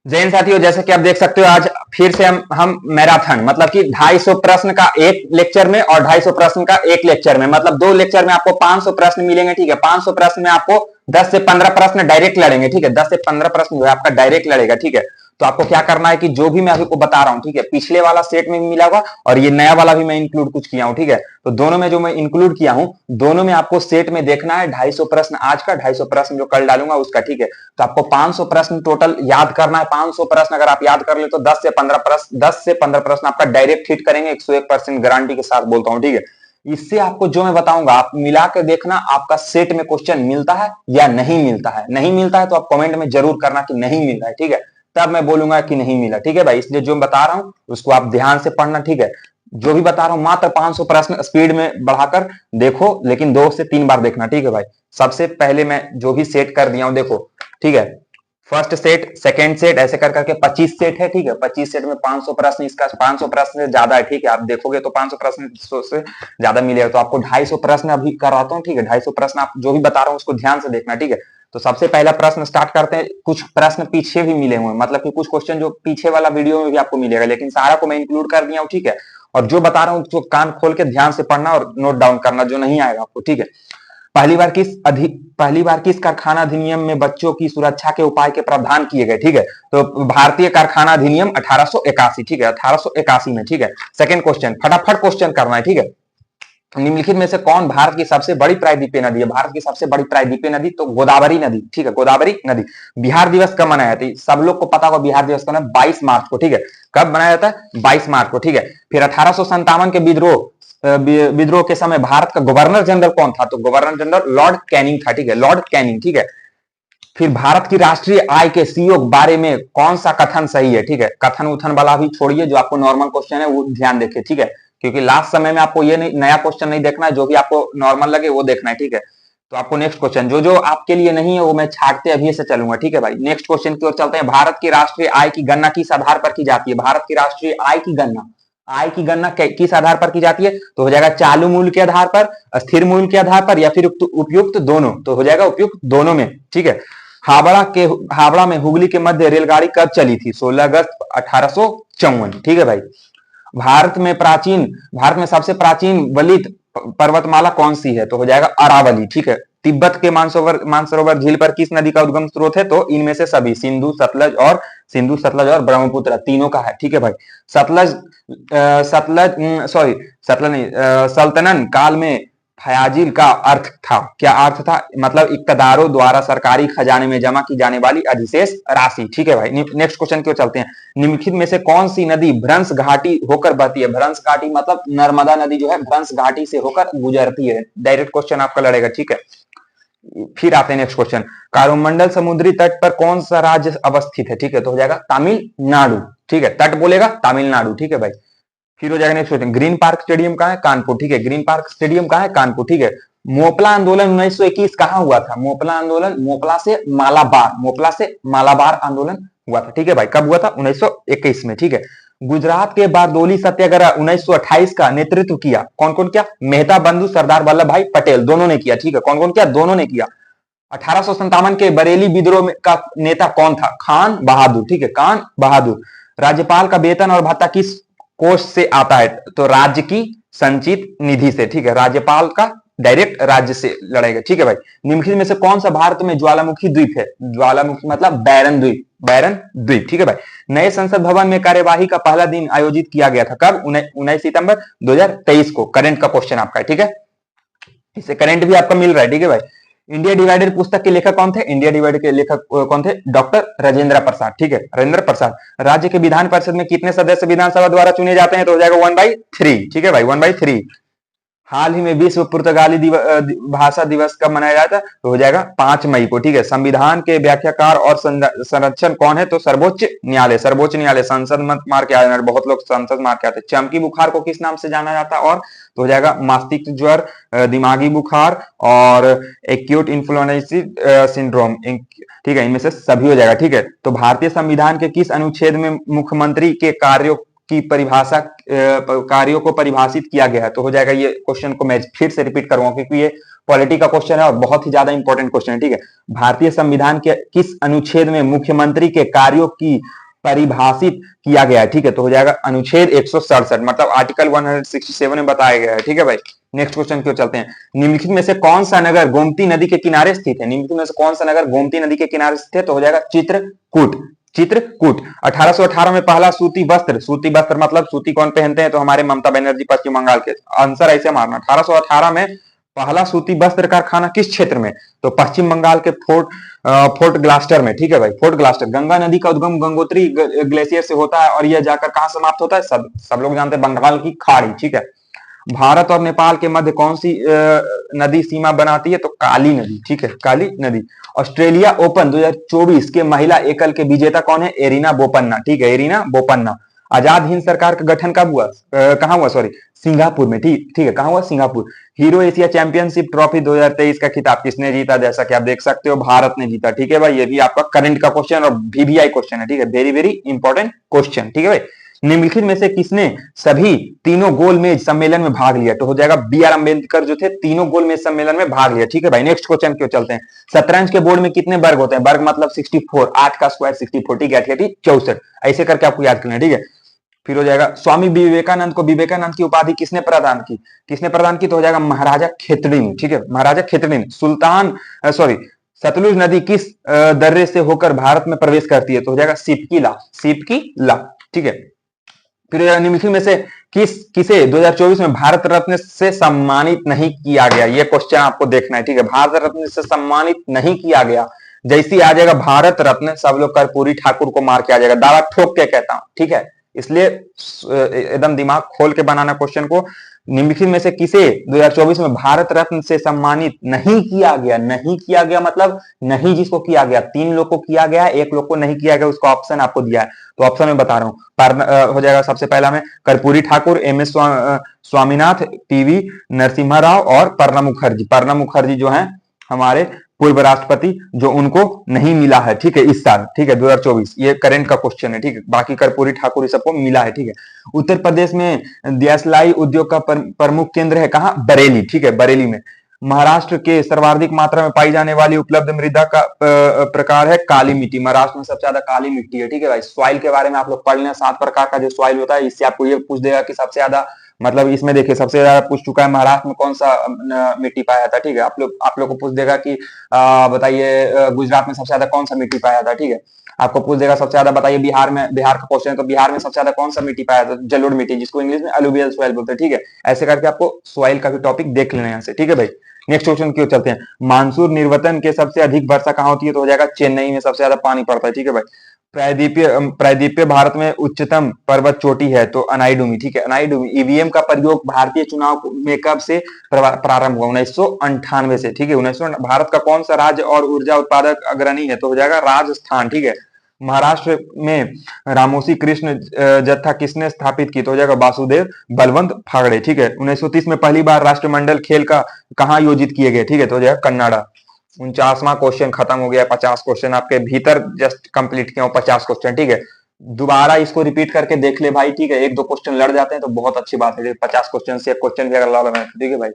जय हिंद साथियों, जैसे कि आप देख सकते हो आज फिर से हम मैराथन मतलब कि 250 प्रश्न का एक लेक्चर में और 250 प्रश्न का एक लेक्चर में मतलब दो लेक्चर में आपको 500 प्रश्न मिलेंगे। ठीक है, 500 प्रश्न में आपको 10 से 15 प्रश्न डायरेक्ट लड़ेंगे। ठीक है, 10 से 15 प्रश्न जो है आपका डायरेक्ट लड़ेगा। ठीक है, तो आपको क्या करना है कि जो भी मैं अभी को बता रहा हूं, ठीक है, पिछले वाला सेट में भी मिला होगा और ये नया वाला भी मैं इंक्लूड कुछ किया हूं। ठीक है, तो दोनों में जो मैं इंक्लूड किया हूं, दोनों में आपको सेट में देखना है 250 प्रश्न आज का, 250 प्रश्न जो कल डालूंगा उसका। ठीक है, तो आपको 500 प्रश्न टोटल याद करना है। 500 प्रश्न अगर आप याद कर ले तो 10 से 15 प्रश्न आपका डायरेक्ट हिट करेंगे, 101% गारंटी के साथ बोलता हूं। ठीक है, इससे आपको जो मैं बताऊंगा आप मिला के देखना आपका सेट में क्वेश्चन मिलता है या नहीं मिलता है। नहीं मिलता है तो आप कमेंट में जरूर करना कि नहीं मिल रहा है। ठीक है, तब मैं बोलूंगा कि नहीं मिला। ठीक है भाई, इसलिए जो मैं बता रहा हूं उसको आप ध्यान से पढ़ना। ठीक है, जो भी बता रहा हूं मात्र 500 प्रश्न स्पीड में बढ़ाकर देखो, लेकिन 2 से 3 बार देखना। ठीक है भाई, सबसे पहले मैं जो भी सेट कर दिया हूं देखो। ठीक है, फर्स्ट सेट, सेकंड सेट, ऐसे कर करके 25 सेट है। ठीक है, 25 सेट में 500 प्रश्न, इसका 500 प्रश्न से ज्यादा है। ठीक है, आप देखोगे तो 500 प्रश्न से ज्यादा मिलेगा। तो आपको 250 प्रश्न अभी करवाता हूँ। ठीक है, 250 प्रश्न आप जो भी बता रहा हूँ उसको ध्यान से देखना। ठीक है, तो सबसे पहला प्रश्न स्टार्ट करते हैं। कुछ प्रश्न पीछे भी मिले हुए, मतलब कि कुछ क्वेश्चन जो पीछे वाला वीडियो में भी आपको मिलेगा, लेकिन सारा को मैं इंक्लूड कर दिया हूँ। ठीक है, और जो बता रहा हूँ उसको कान खोल के ध्यान से पढ़ना और नोट डाउन करना, जो नहीं आएगा आपको। ठीक है, पहली बार किस कारखाना अधिनियम में बच्चों की सुरक्षा के उपाय के प्रावधान किए गए। ठीक है, तो भारतीय कारखाना अधिनियम 1881। ठीक है, 1881 में। ठीक है, सेकंड क्वेश्चन, फटाफट क्वेश्चन करना है। ठीक है, निम्नलिखित में से कौन भारत की सबसे बड़ी प्रायद्वीपीय नदी है? भारत की सबसे बड़ी प्रायद्वीपीय नदी तो गोदावरी नदी। ठीक है, गोदावरी नदी। बिहार दिवस कब मनाया जाता है? सब लोग को पता होगा बिहार दिवस का नाम 22 मार्च को। ठीक है, कब मनाया जाता है? 22 मार्च को। ठीक है, फिर 1857 के विद्रोह के समय भारत का गवर्नर जनरल कौन था? तो गवर्नर जनरल लॉर्ड कैनिंग था। ठीक है, लॉर्ड कैनिंग। ठीक है, फिर भारत की राष्ट्रीय आय के सीईओ के बारे में कौन सा कथन सही है? ठीक है, कथन उथन वाला भी छोड़िए, जो आपको नॉर्मल क्वेश्चन है वो ध्यान देखिए। ठीक है, क्योंकि लास्ट समय में आपको ये नहीं, नया क्वेश्चन नहीं देखना है, जो भी आपको नॉर्मल लगे वो देखना है। ठीक है, तो आपको नेक्स्ट क्वेश्चन जो जो आपके लिए नहीं है वो मैं छाटते अभी से चलूंगा। ठीक है भाई, नेक्स्ट क्वेश्चन की ओर चलते हैं। भारत की राष्ट्रीय आय की गणना किस आधार पर की जाती है? भारत की राष्ट्रीय आय की गणना किस आधार पर की जाती है? तो हो जाएगा चालू मूल्य के आधार पर, स्थिर मूल्य के आधार पर, या फिर उपयुक्त दोनों। तो हो जाएगा उपयुक्त दोनों में। ठीक है, हावड़ा में हुगली के मध्य रेलगाड़ी कब चली थी? 16 अगस्त 1854। ठीक है भाई, भारत में सबसे प्राचीन वलित पर्वतमाला कौन सी है? तो हो जाएगा अरावली। ठीक है, तिब्बत के मानसरोवर झील पर किस नदी का उद्गम स्रोत है? तो इनमें से सभी सिंधु सतलज और ब्रह्मपुत्र तीनों का है। ठीक है भाई, सतलज सतलज नहीं, सल्तनत काल में फयाजिल का अर्थ था, क्या अर्थ था? मतलब इकतदारों द्वारा सरकारी खजाने में जमा की जाने वाली अधिशेष राशि। ठीक है भाई, नेक्स्ट क्वेश्चन की ओर चलते हैं। निम्नलिखित में से कौन सी नदी भ्रंश घाटी होकर बहती है? भ्रंश घाटी मतलब नर्मदा नदी जो है भ्रंश घाटी से होकर गुजरती है। डायरेक्ट क्वेश्चन आपका लड़ेगा। ठीक है, फिर आते हैं नेक्स्ट क्वेश्चन। कारोमंडल समुद्री तट पर कौन सा राज्य अवस्थित है? ठीक है, तो हो जाएगा तमिलनाडु। ठीक है, तट बोलेगा तमिलनाडु। ठीक है भाई, फिर हो जाएगा next question. Green park stadium कहां है? कानपुर। ठीक है, ग्रीन पार्क स्टेडियम कहां है? कानपुर। ठीक है, मोपला आंदोलन 1921 कहां हुआ था? मोपला आंदोलन मोपला से मालाबार आंदोलन हुआ था। ठीक है भाई, कब हुआ था? 1921 में। ठीक है, गुजरात के बारदोली सत्याग्रह 1928 का नेतृत्व किया कौन कौन किया? मेहता बंधु, सरदार वल्लभ भाई पटेल, दोनों ने किया। ठीक है, कौन कौन किया? दोनों ने किया। 1857 के बरेली विद्रोह का नेता कौन था? खान बहादुर। ठीक है, खान बहादुर। राज्यपाल का वेतन और भत्ता किस कोष से आता है? तो राज्य की संचित निधि से। ठीक है, राज्यपाल का डायरेक्ट राज्य से लड़ेगा। ठीक है भाई, निम्नलिखित में से कौन सा भारत में ज्वालामुखी द्वीप है? ज्वालामुखी मतलब बैरन द्वीप, बैरन द्वीप। ठीक है भाई, नए संसद भवन में कार्यवाही का पहला दिन आयोजित किया गया था कब? 19 सितंबर 2023 को। करंट का क्वेश्चन आपका है। ठीक है, इससे करंट भी आपका मिल रहा है। ठीक है भाई, इंडिया डिवाइडेड पुस्तक के लेखक कौन थे? इंडिया डिवाइडेड के लेखक कौन थे? डॉक्टर राजेंद्र प्रसाद। ठीक है, राजेंद्र प्रसाद। राज्य के विधान परिषद में कितने सदस्य विधानसभा द्वारा चुने जाते हैं? तो हो जाएगा 1/3। ठीक है भाई, 1/3। हाल ही में विश्व पुर्तगाली भाषा दिवस कब मनाया जाता है? तो हो जाएगा 5 मई को। ठीक है, संविधान के व्याख्याकार और संरक्षण कौन है? तो सर्वोच्च न्यायालय। सर्वोच्च न्यायालय, संसद मत मार के आए, बहुत लोग संसद मार के आते हैं। चमकी बुखार को किस नाम से जाना जाता है? और तो हो जाएगा मस्तिष्क ज्वर, दिमागी बुखार और एक्यूट इन्फ्लुएंजा सिंड्रोम। ठीक है, इनमें से सभी हो जाएगा। ठीक है, तो भारतीय संविधान के किस अनुच्छेद में मुख्यमंत्री के कार्यों की कार्यों को परिभाषित किया गया है? तो हो जाएगा, ये क्वेश्चन को मैं फिर से रिपीट करूंगा क्योंकि ये पॉलिटी का क्वेश्चन है और बहुत ही ज्यादा इंपॉर्टेंट क्वेश्चन है, ठीक है। भारतीय संविधान के किस अनुच्छेद में मुख्यमंत्री के कार्यों की परिभाषित किया गया है, ठीक है, तो हो जाएगा अनुच्छेद 167, मतलब आर्टिकल 167 में बताया गया है, ठीक है भाई। नेक्स्ट क्वेश्चन की ओर चलते हैं। निम्नलिखित में से कौन सा नगर गोमती नदी के किनारे स्थित है? निम्नलिखित में से कौन सा नगर गोमती नदी के किनारे स्थित है? तो हो जाएगा चित्रकूट। चित्रकूट। 1818 में पहला सूती वस्त्र मतलब सूती कौन पहनते हैं? तो हमारे ममता बनर्जी पश्चिम बंगाल के। आंसर ऐसे मारना, 1818 में पहला सूती वस्त्र कारखाना किस क्षेत्र में? तो पश्चिम बंगाल के फोर्ट ग्लास्टर में, ठीक है भाई, फोर्ट ग्लास्टर। गंगा नदी का उद्गम गंगोत्री ग्लेशियर से होता है और यह जाकर कहां समाप्त होता है? सब लोग जानते हैं, बंगाल की खाड़ी, ठीक है। भारत और नेपाल के मध्य कौन सी नदी सीमा बनाती है? तो काली नदी, ठीक है, काली नदी। ऑस्ट्रेलिया ओपन 2024 के महिला एकल के विजेता कौन है? एरिना बोपन्ना, ठीक है, एरिना बोपन्ना। आजाद हिंद सरकार का गठन कब हुआ? कहां हुआ? सॉरी, सिंगापुर में, ठीक है, कहां हुआ? Singapore. Hero Asia championship trophy 2023 का खिताब किसने जीता? जैसा कि आप देख सकते हो, भारत ने जीता, ठीक है भाई। ये भी आपका करंट का क्वेश्चन और वीवीआई क्वेश्चन है, ठीक है, वेरी वेरी इंपॉर्टेंट क्वेश्चन, ठीक है भाई। निम्नलिखित में से किसने सभी तीनों गोलमेज सम्मेलन में भाग लिया? तो हो जाएगा बी आर अम्बेडकर जो थे, तीनों गोलमेज सम्मेलन में भाग लिया, ठीक है भाई। नेक्स्ट क्वेश्चन क्यों चलते हैं। शतरंज के बोर्ड में कितने वर्ग होते हैं? वर्ग मतलब 64, 8 का स्क्वायर 64, ठीक है, 64, ऐसे करके आपको याद करना है, ठीक है। फिर हो जाएगा स्वामी विवेकानंद को विवेकानंद की उपाधि किसने प्रदान की? किसने प्रदान की? तो हो जाएगा महाराजा खेतड़ी ने, ठीक है, महाराजा खेतड़ी ने। सतलुज नदी किस दर्रे से होकर भारत में प्रवेश करती है? तो हो जाएगा सिपकी ला, ठीक है। फिर निम्नलिखित में से किसे 2024 में भारत रत्न से सम्मानित नहीं किया गया? ये क्वेश्चन आपको देखना है, ठीक है। भारत रत्न से सम्मानित नहीं किया गया, जैसे ही आ जाएगा भारत रत्न, सब लोग कर्पूरी ठाकुर को मार के आ जाएगा, दावा ठोक के कहता हूं, ठीक है। इसलिए एकदम दिमाग खोल के बनाना क्वेश्चन को। निम्नलिखित में से किसे 2024 में भारत रत्न से सम्मानित नहीं किया गया? नहीं किया गया मतलब नहीं जिसको किया गया, 3 लोग को किया गया, 1 लोग को नहीं किया गया, उसका ऑप्शन आपको दिया है, तो ऑप्शन में बता रहा हूं। हो जाएगा सबसे पहला में Karpoori Thakur, M S Swaminath, P V Narasimha Rao और प्रणब मुखर्जी। प्रणब मुखर्जी जो है हमारे पूर्व राष्ट्रपति, जो उनको नहीं मिला है, ठीक है, इस साल, ठीक है, 2024। ये करंट का क्वेश्चन है, ठीक है। बाकी कर्पूरी ठाकुर सबको मिला है, ठीक है। उत्तर प्रदेश में दियासलाई उद्योग का प्रमुख केंद्र है कहां? बरेली, ठीक है, बरेली में। महाराष्ट्र के सर्वाधिक मात्रा में पाई जाने वाली उपलब्ध मृदा का प्रकार है काली मिट्टी। महाराष्ट्र में सबसे ज्यादा काली मिट्टी है, ठीक है भाई। सॉइल के बारे में आप लोग पढ़ लें, 7 प्रकार का जो सॉइल होता है, इससे आपको ये पूछ देगा कि सबसे ज्यादा, मतलब इसमें देखिए सबसे ज्यादा पूछ चुका है महाराष्ट्र में कौन सा मिट्टी पाया था, ठीक है। आप लोग को पूछ देगा कि बताइए गुजरात में सबसे ज्यादा कौन सा मिट्टी पाया था, ठीक है। आपको पूछ देगा सबसे ज्यादा बताइए बिहार का क्वेश्चन है, तो बिहार में सबसे ज्यादा कौन सा मिट्टी पाया था? जलोढ़ मिट्टी, जिसको इंग्लिश में अलुवियल सॉइल बोलते हैं, ठीक है। ऐसे करके आपको सॉइल का भी टॉपिक देख लेना है यहाँ से, ठीक है भाई। नेक्स्ट क्वेश्चन की ओर चलते हैं। मानसून निर्वतन के सबसे अधिक वर्षा कहां होती है? तो हो जाएगा चेन्नई में सबसे ज्यादा पानी पड़ता है, ठीक है भाई। प्रायद्वीपीय भारत में उच्चतम पर्वत चोटी है, तो अनाईडुमी, ठीक है, अनाईडुमी। ईवीएम का प्रयोग भारतीय चुनाव में कब से प्रारंभ हुआ? 1998 से, ठीक है, 1900। भारत का कौन सा राज्य और ऊर्जा उत्पादक अग्रणी है? तो हो जाएगा राजस्थान, ठीक है। महाराष्ट्र में रामोसी कृष्ण जत्था किसने स्थापित की? तो हो जाएगा वासुदेव बलवंत फागड़े, ठीक है। 1930 में पहली बार राष्ट्रमंडल खेल का कहां आयोजित किए गए? ठीक है, तो हो जाएगा कन्नाडा। 49वां क्वेश्चन खत्म हो गया। 50 क्वेश्चन आपके भीतर जस्ट कंप्लीट किया हूं, 50 क्वेश्चन, ठीक है। दोबारा इसको रिपीट करके देख ले भाई, ठीक है। 1-2 क्वेश्चन लड़ जाते हैं तो बहुत अच्छी बात है, 50 क्वेश्चन से 1 क्वेश्चन भी अगर लड़ रहे हैं, ठीक है भाई।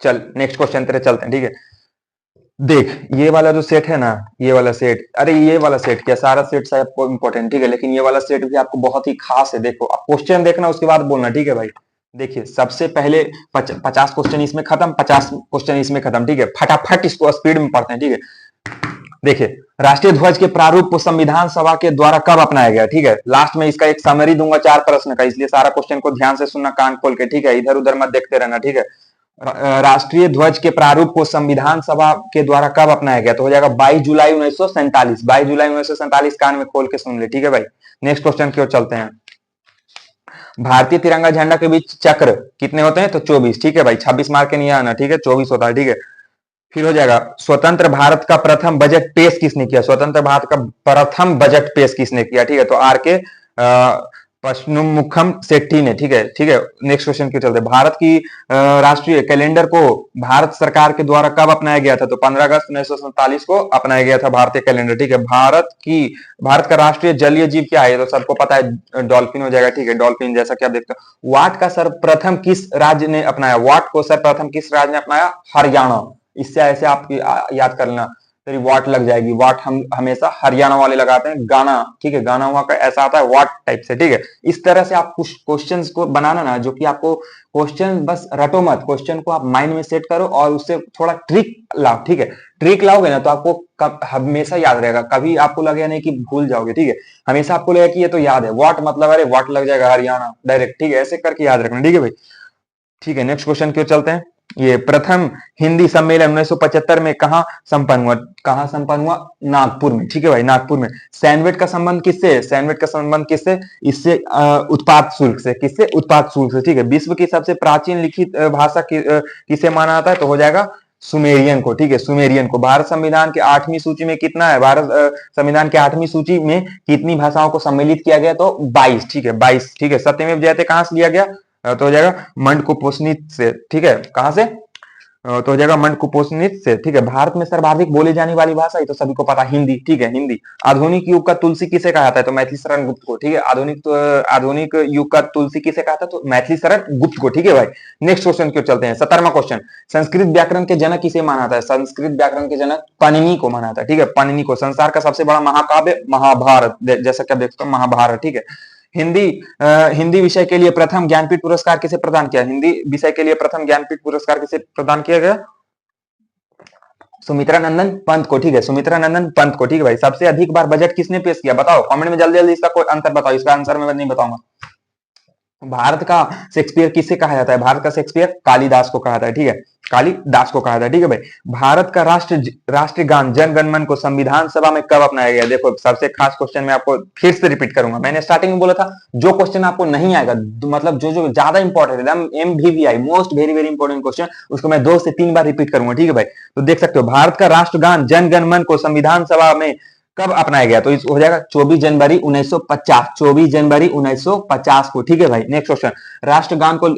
चल नेक्स्ट क्वेश्चन तेरे चलते हैं, ठीक है। देख ये वाला जो सेट है ना, ये वाला सेट, अरे ये वाला सेट क्या, सारा सेट शायद आपको इंपॉर्टेंट, ठीक है, लेकिन ये वाला सेट भी आपको बहुत ही खास है। देखो आप क्वेश्चन देखना, उसके बाद बोलना, ठीक है भाई। देखिए सबसे पहले 50 क्वेश्चन इसमें खत्म, 50 क्वेश्चन इसमें खत्म, ठीक है। फटाफट इसको स्पीड में पढ़ते हैं, ठीक है। देखिए राष्ट्रीय ध्वज के प्रारूप को संविधान सभा के द्वारा कब अपनाया गया? ठीक है, लास्ट में इसका एक समरी दूंगा 4 प्रश्न का, इसलिए सारा क्वेश्चन को ध्यान से सुनना, कान खोल के, ठीक है, इधर उधर मत देखते रहना, ठीक है। राष्ट्रीय ध्वज के प्रारूप को संविधान सभा के द्वारा कब अपनाया गया? तो हो जाएगा 22 जुलाई 1947। 22 जुलाई 1947, कान में खोल के सुन ले, ठीक है भाई। नेक्स्ट क्वेश्चन की ओर चलते हैं। भारतीय तिरंगा झंडा के बीच चक्र कितने होते हैं? तो 24, ठीक है भाई। 26 मार्क के नहीं आना, ठीक है, 24 होता है, ठीक है। फिर हो जाएगा स्वतंत्र भारत का प्रथम बजट पेश किसने किया? स्वतंत्र भारत का प्रथम बजट पेश किसने किया? ठीक है, तो आर के पश्चिमुखम सेट्टी ने, ठीक है ठीक है। नेक्स्ट क्वेश्चन के चलते, भारत की राष्ट्रीय कैलेंडर को भारत सरकार के द्वारा कब अपनाया गया था? तो 15 अगस्त 1947 को अपनाया गया था भारतीय कैलेंडर, ठीक है। भारत का राष्ट्रीय जलीय जीव क्या है? तो सबको पता है डॉल्फिन हो जाएगा, ठीक है, डॉल्फिन, जैसा कि आप देखते हो। वाट का सर्वप्रथम किस राज्य ने अपनाया? वाट को सर्वप्रथम किस राज्य ने अपनाया? हरियाणा। इससे ऐसे आप याद कर लेना, तेरी वाट लग जाएगी। वाट हम हमेशा हरियाणा वाले लगाते हैं, गाना, ठीक है, गाना हुआ का ऐसा आता है वाट टाइप से, ठीक है। इस तरह से आप कुछ क्वेश्चंस को बनाना ना, जो कि आपको क्वेश्चन बस रटो मत, क्वेश्चन को आप माइंड में सेट करो और उससे थोड़ा ट्रिक लाओ, ठीक है। ट्रिक लाओगे ना तो आपको हमेशा याद रहेगा, कभी आपको लगेगा नहीं कि भूल जाओगे, ठीक है। हमेशा आपको लगेगा कि ये तो याद है, वाट मतलब अरे वाट लग जाएगा हरियाणा डायरेक्ट, ठीक है, ऐसे करके याद रखना, ठीक है भाई। ठीक है, नेक्स्ट क्वेश्चन की ओर चलते हैं। ये प्रथम हिंदी सम्मेलन 1975 में कहां संपन्न हुआ? कहां संपन्न हुआ? नागपुर में, ठीक है भाई, नागपुर में। सैंडविच का संबंध किससे है? सैंडविच का संबंध किससे? इससे उत्पाद शुल्क से। किससे? उत्पाद शुल्क से, ठीक है। विश्व की सबसे प्राचीन लिखित भाषा किसे माना जाता है? तो हो जाएगा सुमेरियन को, ठीक है, सुमेरियन को। भारत संविधान के 8वीं सूची में कितना है? भारत संविधान के 8वीं सूची में कितनी भाषाओं को सम्मिलित किया गया? तो 22, ठीक है, 22, ठीक है। सत्यमेव जयते कहां से लिया गया? तो हो जाएगा मंडकोपनिषद से, ठीक है। कहां से? तो हो जाएगा मंडकोपनिषद से, ठीक है। भारत में सर्वाधिक बोली जाने वाली भाषा, ये तो सभी को पता, हिंदी, ठीक है, हिंदी। आधुनिक युग का तुलसी किसे कहा जाता है? तो मैथिली शरण गुप्त को, ठीक है। आधुनिक युग का तुलसी किसे कहा था? तो मैथिली शरण गुप्त को, ठीक है भाई। नेक्स्ट क्वेश्चन की ओर चलते हैं। 17वां क्वेश्चन, संस्कृत व्याकरण के जनक किसे माना जाता है? संस्कृत व्याकरण के जनक पाणिनि को माना जाता है, ठीक है, पाणिनि को। संसार का सबसे बड़ा महाकाव्य महाभारत, जैसा कि आप देखते हो महाभारत, ठीक है। हिंदी हिंदी विषय के लिए प्रथम ज्ञानपीठ पुरस्कार किसे प्रदान किया? हिंदी विषय के लिए प्रथम ज्ञानपीठ पुरस्कार किसे प्रदान किया गया? सुमित्रा नंदन पंत को, ठीक है, सुमित्रा नंदन पंत को, ठीक है भाई। सबसे अधिक बार बजट किसने पेश किया? बताओ कमेंट में जल्दी जल्दी इसका कोई आंसर बताओ, इसका आंसर मैं नहीं बताऊंगा। भारत का शेक्सपियर किसे कहा जाता है? भारत का शेक्सपियर कालिदास को कहा जाता है, ठीक है, कालिदास को कहा जाता है, ठीक है भाई। भारत का राष्ट्रीय गान जन गण मन को संविधान सभा में कब अपनाया गया? देखो सबसे खास क्वेश्चन मैं आपको फिर से रिपीट करूंगा, मैंने स्टार्टिंग में बोला था जो क्वेश्चन आपको नहीं आएगा, मतलब जो जो ज्यादा इंपॉर्टेंट है, MVVI most very very important question, उसको मैं 2 से 3 बार रिपीट करूंगा, ठीक है भाई। तो देख सकते हो, भारत का राष्ट्रगान जन गण मन को संविधान सभा में कब अपनाया गया? तो इस हो जाएगा 24 जनवरी 1950, 24 जनवरी 1950 को, ठीक है भाई। नेक्स्ट क्वेश्चन, राष्ट्रगान को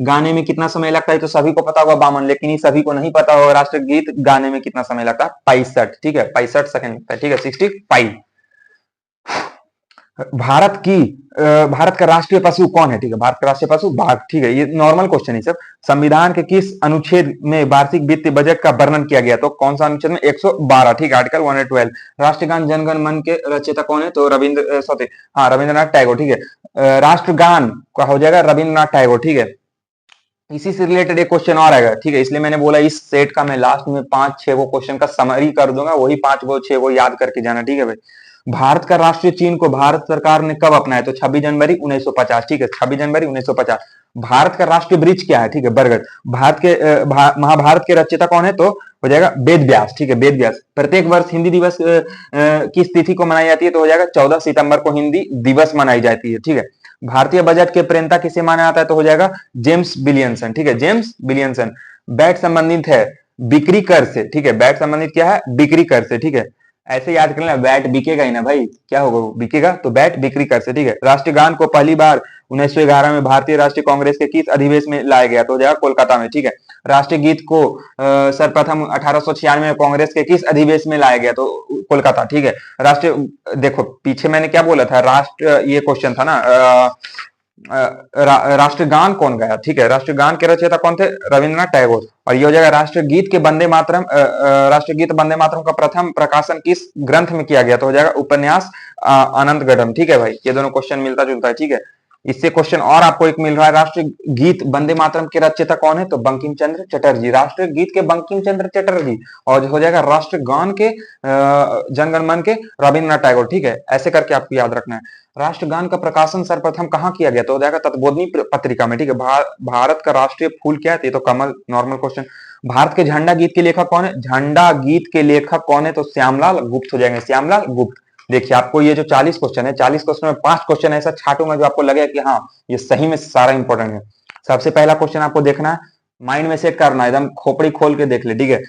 गाने में कितना समय लगता है? तो सभी को पता होगा 52, लेकिन ये सभी को नहीं पता होगा राष्ट्रगीत गाने में कितना समय लगता है? 65, ठीक है, 65 सेकंड लगता है, ठीक है, 65। भारत का राष्ट्रीय पशु कौन है? ठीक है, भारत का राष्ट्रीय पशु बाघ, ठीक है। ये नॉर्मल क्वेश्चन है सब। संविधान के किस अनुच्छेद में वार्षिक वित्तीय बजट का वर्णन किया गया? तो कौन सा अनुच्छेद में? 112, ठीक है, आर्टिकल 112। राष्ट्रगान जनगण मन के रचयिता कौन है? तो रविंद्रनाथ टैगोर, ठीक है। राष्ट्रगान का हो जाएगा रविंद्रनाथ टैगोर, ठीक है। इसी से रिलेटेड एक क्वेश्चन और आएगा, ठीक है, इसलिए मैंने बोला इस सेट का मैं लास्ट में 5-6 वो क्वेश्चन का समरी कर दूंगा, वही 5-6 वो याद करके जाना, ठीक है भाई। भारत का राष्ट्रीय चिन्ह को भारत सरकार ने कब अपनाया? तो 26 जनवरी 1950, ठीक है, 26 जनवरी 1950। भारत का राष्ट्रीय वृक्ष क्या है? ठीक है, बरगद। महाभारत के रचयिता कौन है? तो हो जाएगा वेद व्यास, ठीक है, वेद व्यास। प्रत्येक वर्ष हिंदी दिवस किस तिथि को मनाई जाती है? तो हो जाएगा 14 सितंबर को हिंदी दिवस मनाई जाती है, ठीक है। भारतीय बजट के प्रणेता किसे माना जाता है? तो हो जाएगा जेम्स विलियमसन, ठीक है, जेम्स विलियमसन। बैट संबंधित है बिक्री कर से, ठीक है, बैट संबंधित क्या है? बिक्री कर से, ठीक है। ऐसे याद कर लेना, बैट बिकेगा ही ना भाई, क्या होगा वो? बिकेगा, तो बैट बिक्री कर से, ठीक है। राष्ट्रीय गान को पहली बार 1911 में भारतीय राष्ट्रीय कांग्रेस के किस अधिवेशन में लाया गया? तो हो जाएगा कोलकाता में, ठीक है। राष्ट्रीय गीत को सर्वप्रथम 1896 में कांग्रेस के किस अधिवेशन में लाया गया? तो कोलकाता, ठीक है। राष्ट्रीय, देखो पीछे मैंने क्या बोला था, राष्ट्र, ये क्वेश्चन था ना, राष्ट्रगान कौन गाया? ठीक है, राष्ट्रगान के रचयिता कौन थे? रविंद्रनाथ टैगोर। और ये हो जाएगा राष्ट्रगीत के वंदे मातरम, राष्ट्रगीत वंदे मातरम का प्रथम प्रकाशन किस ग्रंथ में किया गया? तो हो जाएगा उपन्यास अनंतगढ़, ठीक है भाई। ये दोनों क्वेश्चन मिलता जुलता है, ठीक है। इससे क्वेश्चन और आपको एक मिल रहा है, राष्ट्र गीत वंदे मातरम के रचयिता कौन है? तो बंकिम चंद्र चटर्जी, राष्ट्र गीत के बंकिम चंद्र चटर्जी। और हो जाएगा राष्ट्रगान के जनगण मन के रविंद्रनाथ टैगोर, ठीक है। ऐसे करके आपको याद रखना है। राष्ट्रगान का प्रकाशन सर्वप्रथम कहां किया गया? तो हो जाएगा तत्बोधिनी पत्रिका में, ठीक है। भारत का राष्ट्रीय फूल क्या है? ये तो कमल, नॉर्मल क्वेश्चन। भारत के झंडा गीत के लेखक कौन है? झंडा गीत के लेखक कौन है? तो श्यामलाल गुप्त हो जाएंगे, श्यामलाल गुप्त। देखिए आपको ये जो 40 क्वेश्चन है, 40 क्वेश्चन में 5 क्वेश्चन ऐसा छाटूंगा जो आपको लगेगा कि हाँ ये सही में सारा इंपॉर्टेंट है। सबसे पहला क्वेश्चन आपको देखना है, माइंड में सेट करना है, एकदम खोपड़ी खोल के देख ले, ठीक है।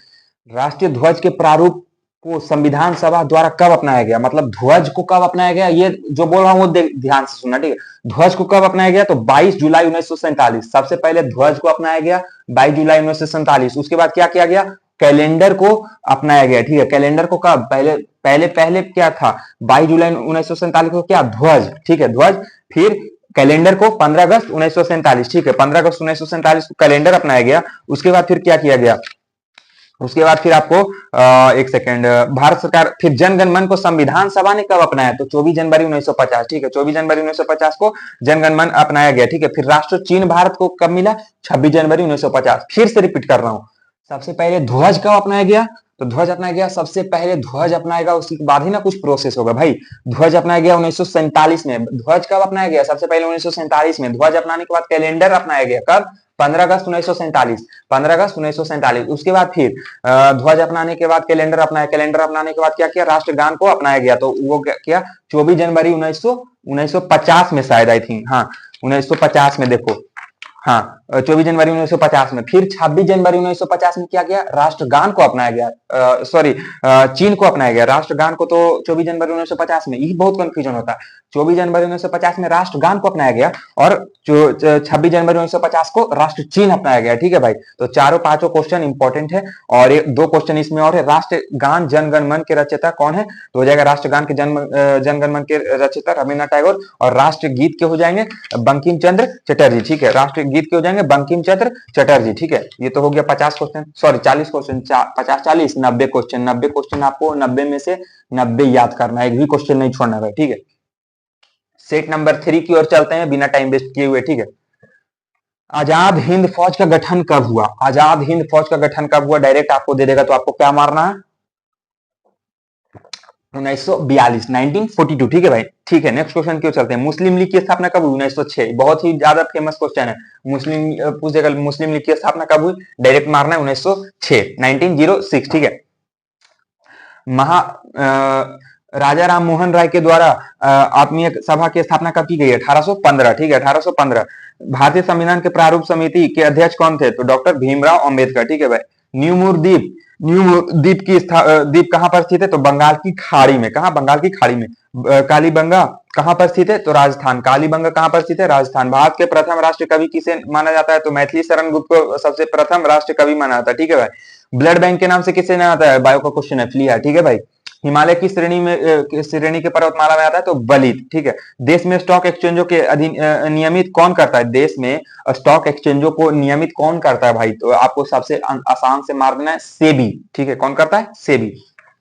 राष्ट्रीय ध्वज के प्रारूप को संविधान सभा द्वारा कब अपनाया गया, मतलब ध्वज को कब अपनाया गया, ये जो बोल रहा हूँ वो ध्यान से सुनना, ठीक है। ध्वज को कब अपनाया गया, तो 22 जुलाई 1947 सबसे पहले ध्वज को अपनाया गया, 22 जुलाई 1947। उसके बाद क्या किया गया, कैलेंडर को अपनाया गया, ठीक है। कैलेंडर को कब, पहले पहले पहले क्या था, 22 जुलाई 1947 को क्या, ध्वज, ठीक है, ध्वज। फिर कैलेंडर को 15 अगस्त 1947, ठीक है, 15 अगस्त 1947 को कैलेंडर अपनाया गया। उसके बाद फिर क्या किया गया, उसके बाद फिर आपको एक सेकेंड, भारत सरकार, फिर जन गण मन को संविधान सभा ने कब अपनाया, तो 24 जनवरी 1950, ठीक है, 24 जनवरी 1950 को जन गण मन अपनाया गया, ठीक है। फिर राष्ट्र चिन्ह भारत को कब मिला, 26 जनवरी 1950। फिर से रिपीट कर रहा हूं, सबसे पहले ध्वज कब अपनाया गया, तो ध्वज अपनाया गया, सबसे पहले ध्वज अपनाएगा, उसके बाद ही ना कुछ प्रोसेस होगा भाई। ध्वज अपनाया गया 1947 में। ध्वज कब अपनाया गया, सबसे पहले 1947 में। ध्वज अपनाने के बाद कैलेंडर अपनाया गया कब, 15 अगस्त 1947, 15 अगस्त 1947। उसके बाद फिर ध्वज अपनाने के बाद कैलेंडर अपनाया, कैलेंडर अपनाने के बाद क्या किया, राष्ट्रगान को अपनाया गया, तो वो क्या किया, 24 जनवरी 1950 में शायद, आई थिंक, हाँ 1950 में, देखो हाँ 24 जनवरी 1950 में। फिर 26 जनवरी 1950 में क्या किया, राष्ट्रगान को अपनाया गया, सॉरी चीन को अपनाया गया। राष्ट्रगान को तो 24 जनवरी 1950 में, यही बहुत कंफ्यूजन होता है। 24 जनवरी 1950 में राष्ट्रगान को अपनाया गया और 26 जनवरी 1950 को राष्ट्र चिन्ह अपनाया गया, ठीक है भाई। तो चारों पांचों क्वेश्चन इंपॉर्टेंट है। और एक दो क्वेश्चन इसमें और है, राष्ट्रगान जनगण मन के रचयिता कौन है, तो हो जाएगा राष्ट्रगान के जनगण मन के रचयिता रविन्द्रनाथ टैगोर। और राष्ट्र गीत के हो जाएंगे बंकिम चंद्र चटर्जी, ठीक है, राष्ट्र गीत के हो जाएंगे बंकिम चंद्र चटर्जी, ठीक है। ये तो हो गया 50 question, sorry 40 question, 50 40 90 question, 90 question आपको 90 में से 90 याद करना है, एक भी क्वेश्चन नहीं छोड़ना है, ठीक है। सेट नंबर 3 की ओर चलते हैं बिना टाइम वेस्ट किए हुए, ठीक है। आजाद हिंद फौज का गठन कब हुआ, आजाद हिंद फौज का गठन कब हुआ, डायरेक्ट आपको दे देगा तो आपको क्या मारना है, 1942, 1942, ठीक है भाई, ठीक है। नेक्स्ट क्वेश्चन क्यों चलते हैं, मुस्लिम लीग की स्थापना कब हुई, 1906, बहुत ही ज्यादा फेमस क्वेश्चन है। मुस्लिम पूछ देगा मुस्लिम लीग की स्थापना कब हुई, डायरेक्ट मारना है 1906, 1906, ठीक है। महा राजा राम मोहन राय के द्वारा आत्मीय सभा की स्थापना कब की गई है, 1815, ठीक है, 1815। भारतीय संविधान के प्रारूप समिति के अध्यक्ष कौन थे, तो डॉक्टर भीमराव अंबेडकर, ठीक है भाई। न्यूमूर द्वीप, न्यूमूर द्वीप की द्वीप कहां पर स्थित है, तो बंगाल की खाड़ी में, कहां, बंगाल की खाड़ी में। कालीबंगा कहां पर स्थित है, तो राजस्थान, कालीबंगा कहां पर स्थित है, राजस्थान। भारत के प्रथम राष्ट्र कवि किसे माना जाता है, तो मैथिली शरण गुप्त को सबसे प्रथम राष्ट्र कवि माना जाता है, ठीक है भाई। ब्लड बैंक के नाम से किसे जाना जाता है, बायो का क्वेश्चन है, फ्लिया, ठीक है भाई। हिमालय की श्रेणी में श्रेणी के पर्वतमाला में आता है, तो बलित, ठीक है। देश में स्टॉक एक्सचेंजों के अधीन नियमित कौन करता है, देश में स्टॉक एक्सचेंजों को नियमित कौन करता है भाई, तो आपको सबसे आसान से मार देना है, सेबी, ठीक है, कौन करता है, सेबी,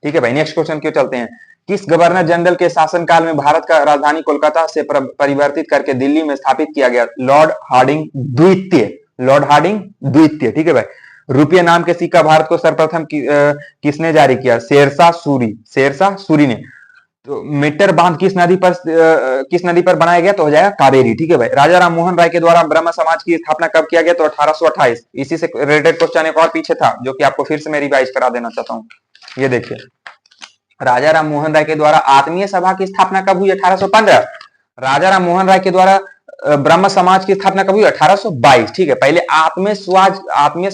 ठीक है भाई। नेक्स्ट क्वेश्चन क्यों चलते हैं, किस गवर्नर जनरल के शासनकाल में भारत का राजधानी कोलकाता से परिवर्तित करके दिल्ली में स्थापित किया गया, लॉर्ड हार्डिंग द्वितीय, लॉर्ड हार्डिंग द्वितीय, ठीक है भाई। रुपये नाम के सिक्का भारत को सर्वप्रथम किसने जारी किया, शेरशाह सूरी, शेरशाह सूरी ने। तो मीटर बांध किस नदी पर बनाया गया, तो हो जाएगा कावेरी, ठीक है भाई। राजा राम मोहन राय के द्वारा ब्रह्म समाज की स्थापना कब किया गया, तो 1828। इसी से रिलेटेड क्वेश्चन एक और पीछे था जो कि आपको फिर से मैं रिवाइज करा देना चाहता हूँ। ये देखिए, राजा राम मोहन राय के द्वारा आत्मीय सभा की स्थापना कब हुई, 1815। राजा राम मोहन राय के द्वारा ब्रह्म समाज की स्थापना कब हुई, 1822, ठीक है। पहले आत्मीय स्वाज, आत्मीय,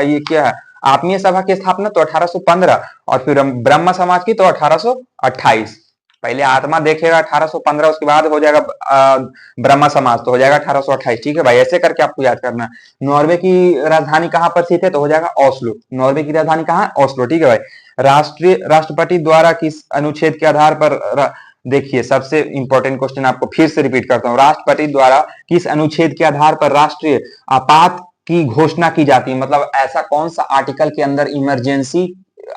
ये क्या है, आत्मीय सभा की स्थापना तो 1815 और फिर ब्रह्म समाज की तो 1828। पहले आत्मा देखेगा 1815, उसके बाद हो जाएगा ब्रह्म समाज, तो हो जाएगा 1828, ठीक है भाई। ऐसे करके आपको याद करना है। नॉर्वे की राजधानी कहां पर स्थित है, तो हो जाएगा ओस्लो, नॉर्वे की राजधानी कहां है, ओस्लो, ठीक है भाई। राष्ट्रपति द्वारा किस अनुच्छेद के आधार पर, देखिए सबसे इंपॉर्टेंट क्वेश्चन आपको फिर से रिपीट करता हूं, राष्ट्रपति द्वारा किस अनुच्छेद के आधार पर राष्ट्रीय आपात की घोषणा की जाती है, मतलब ऐसा कौन सा आर्टिकल के अंदर इमरजेंसी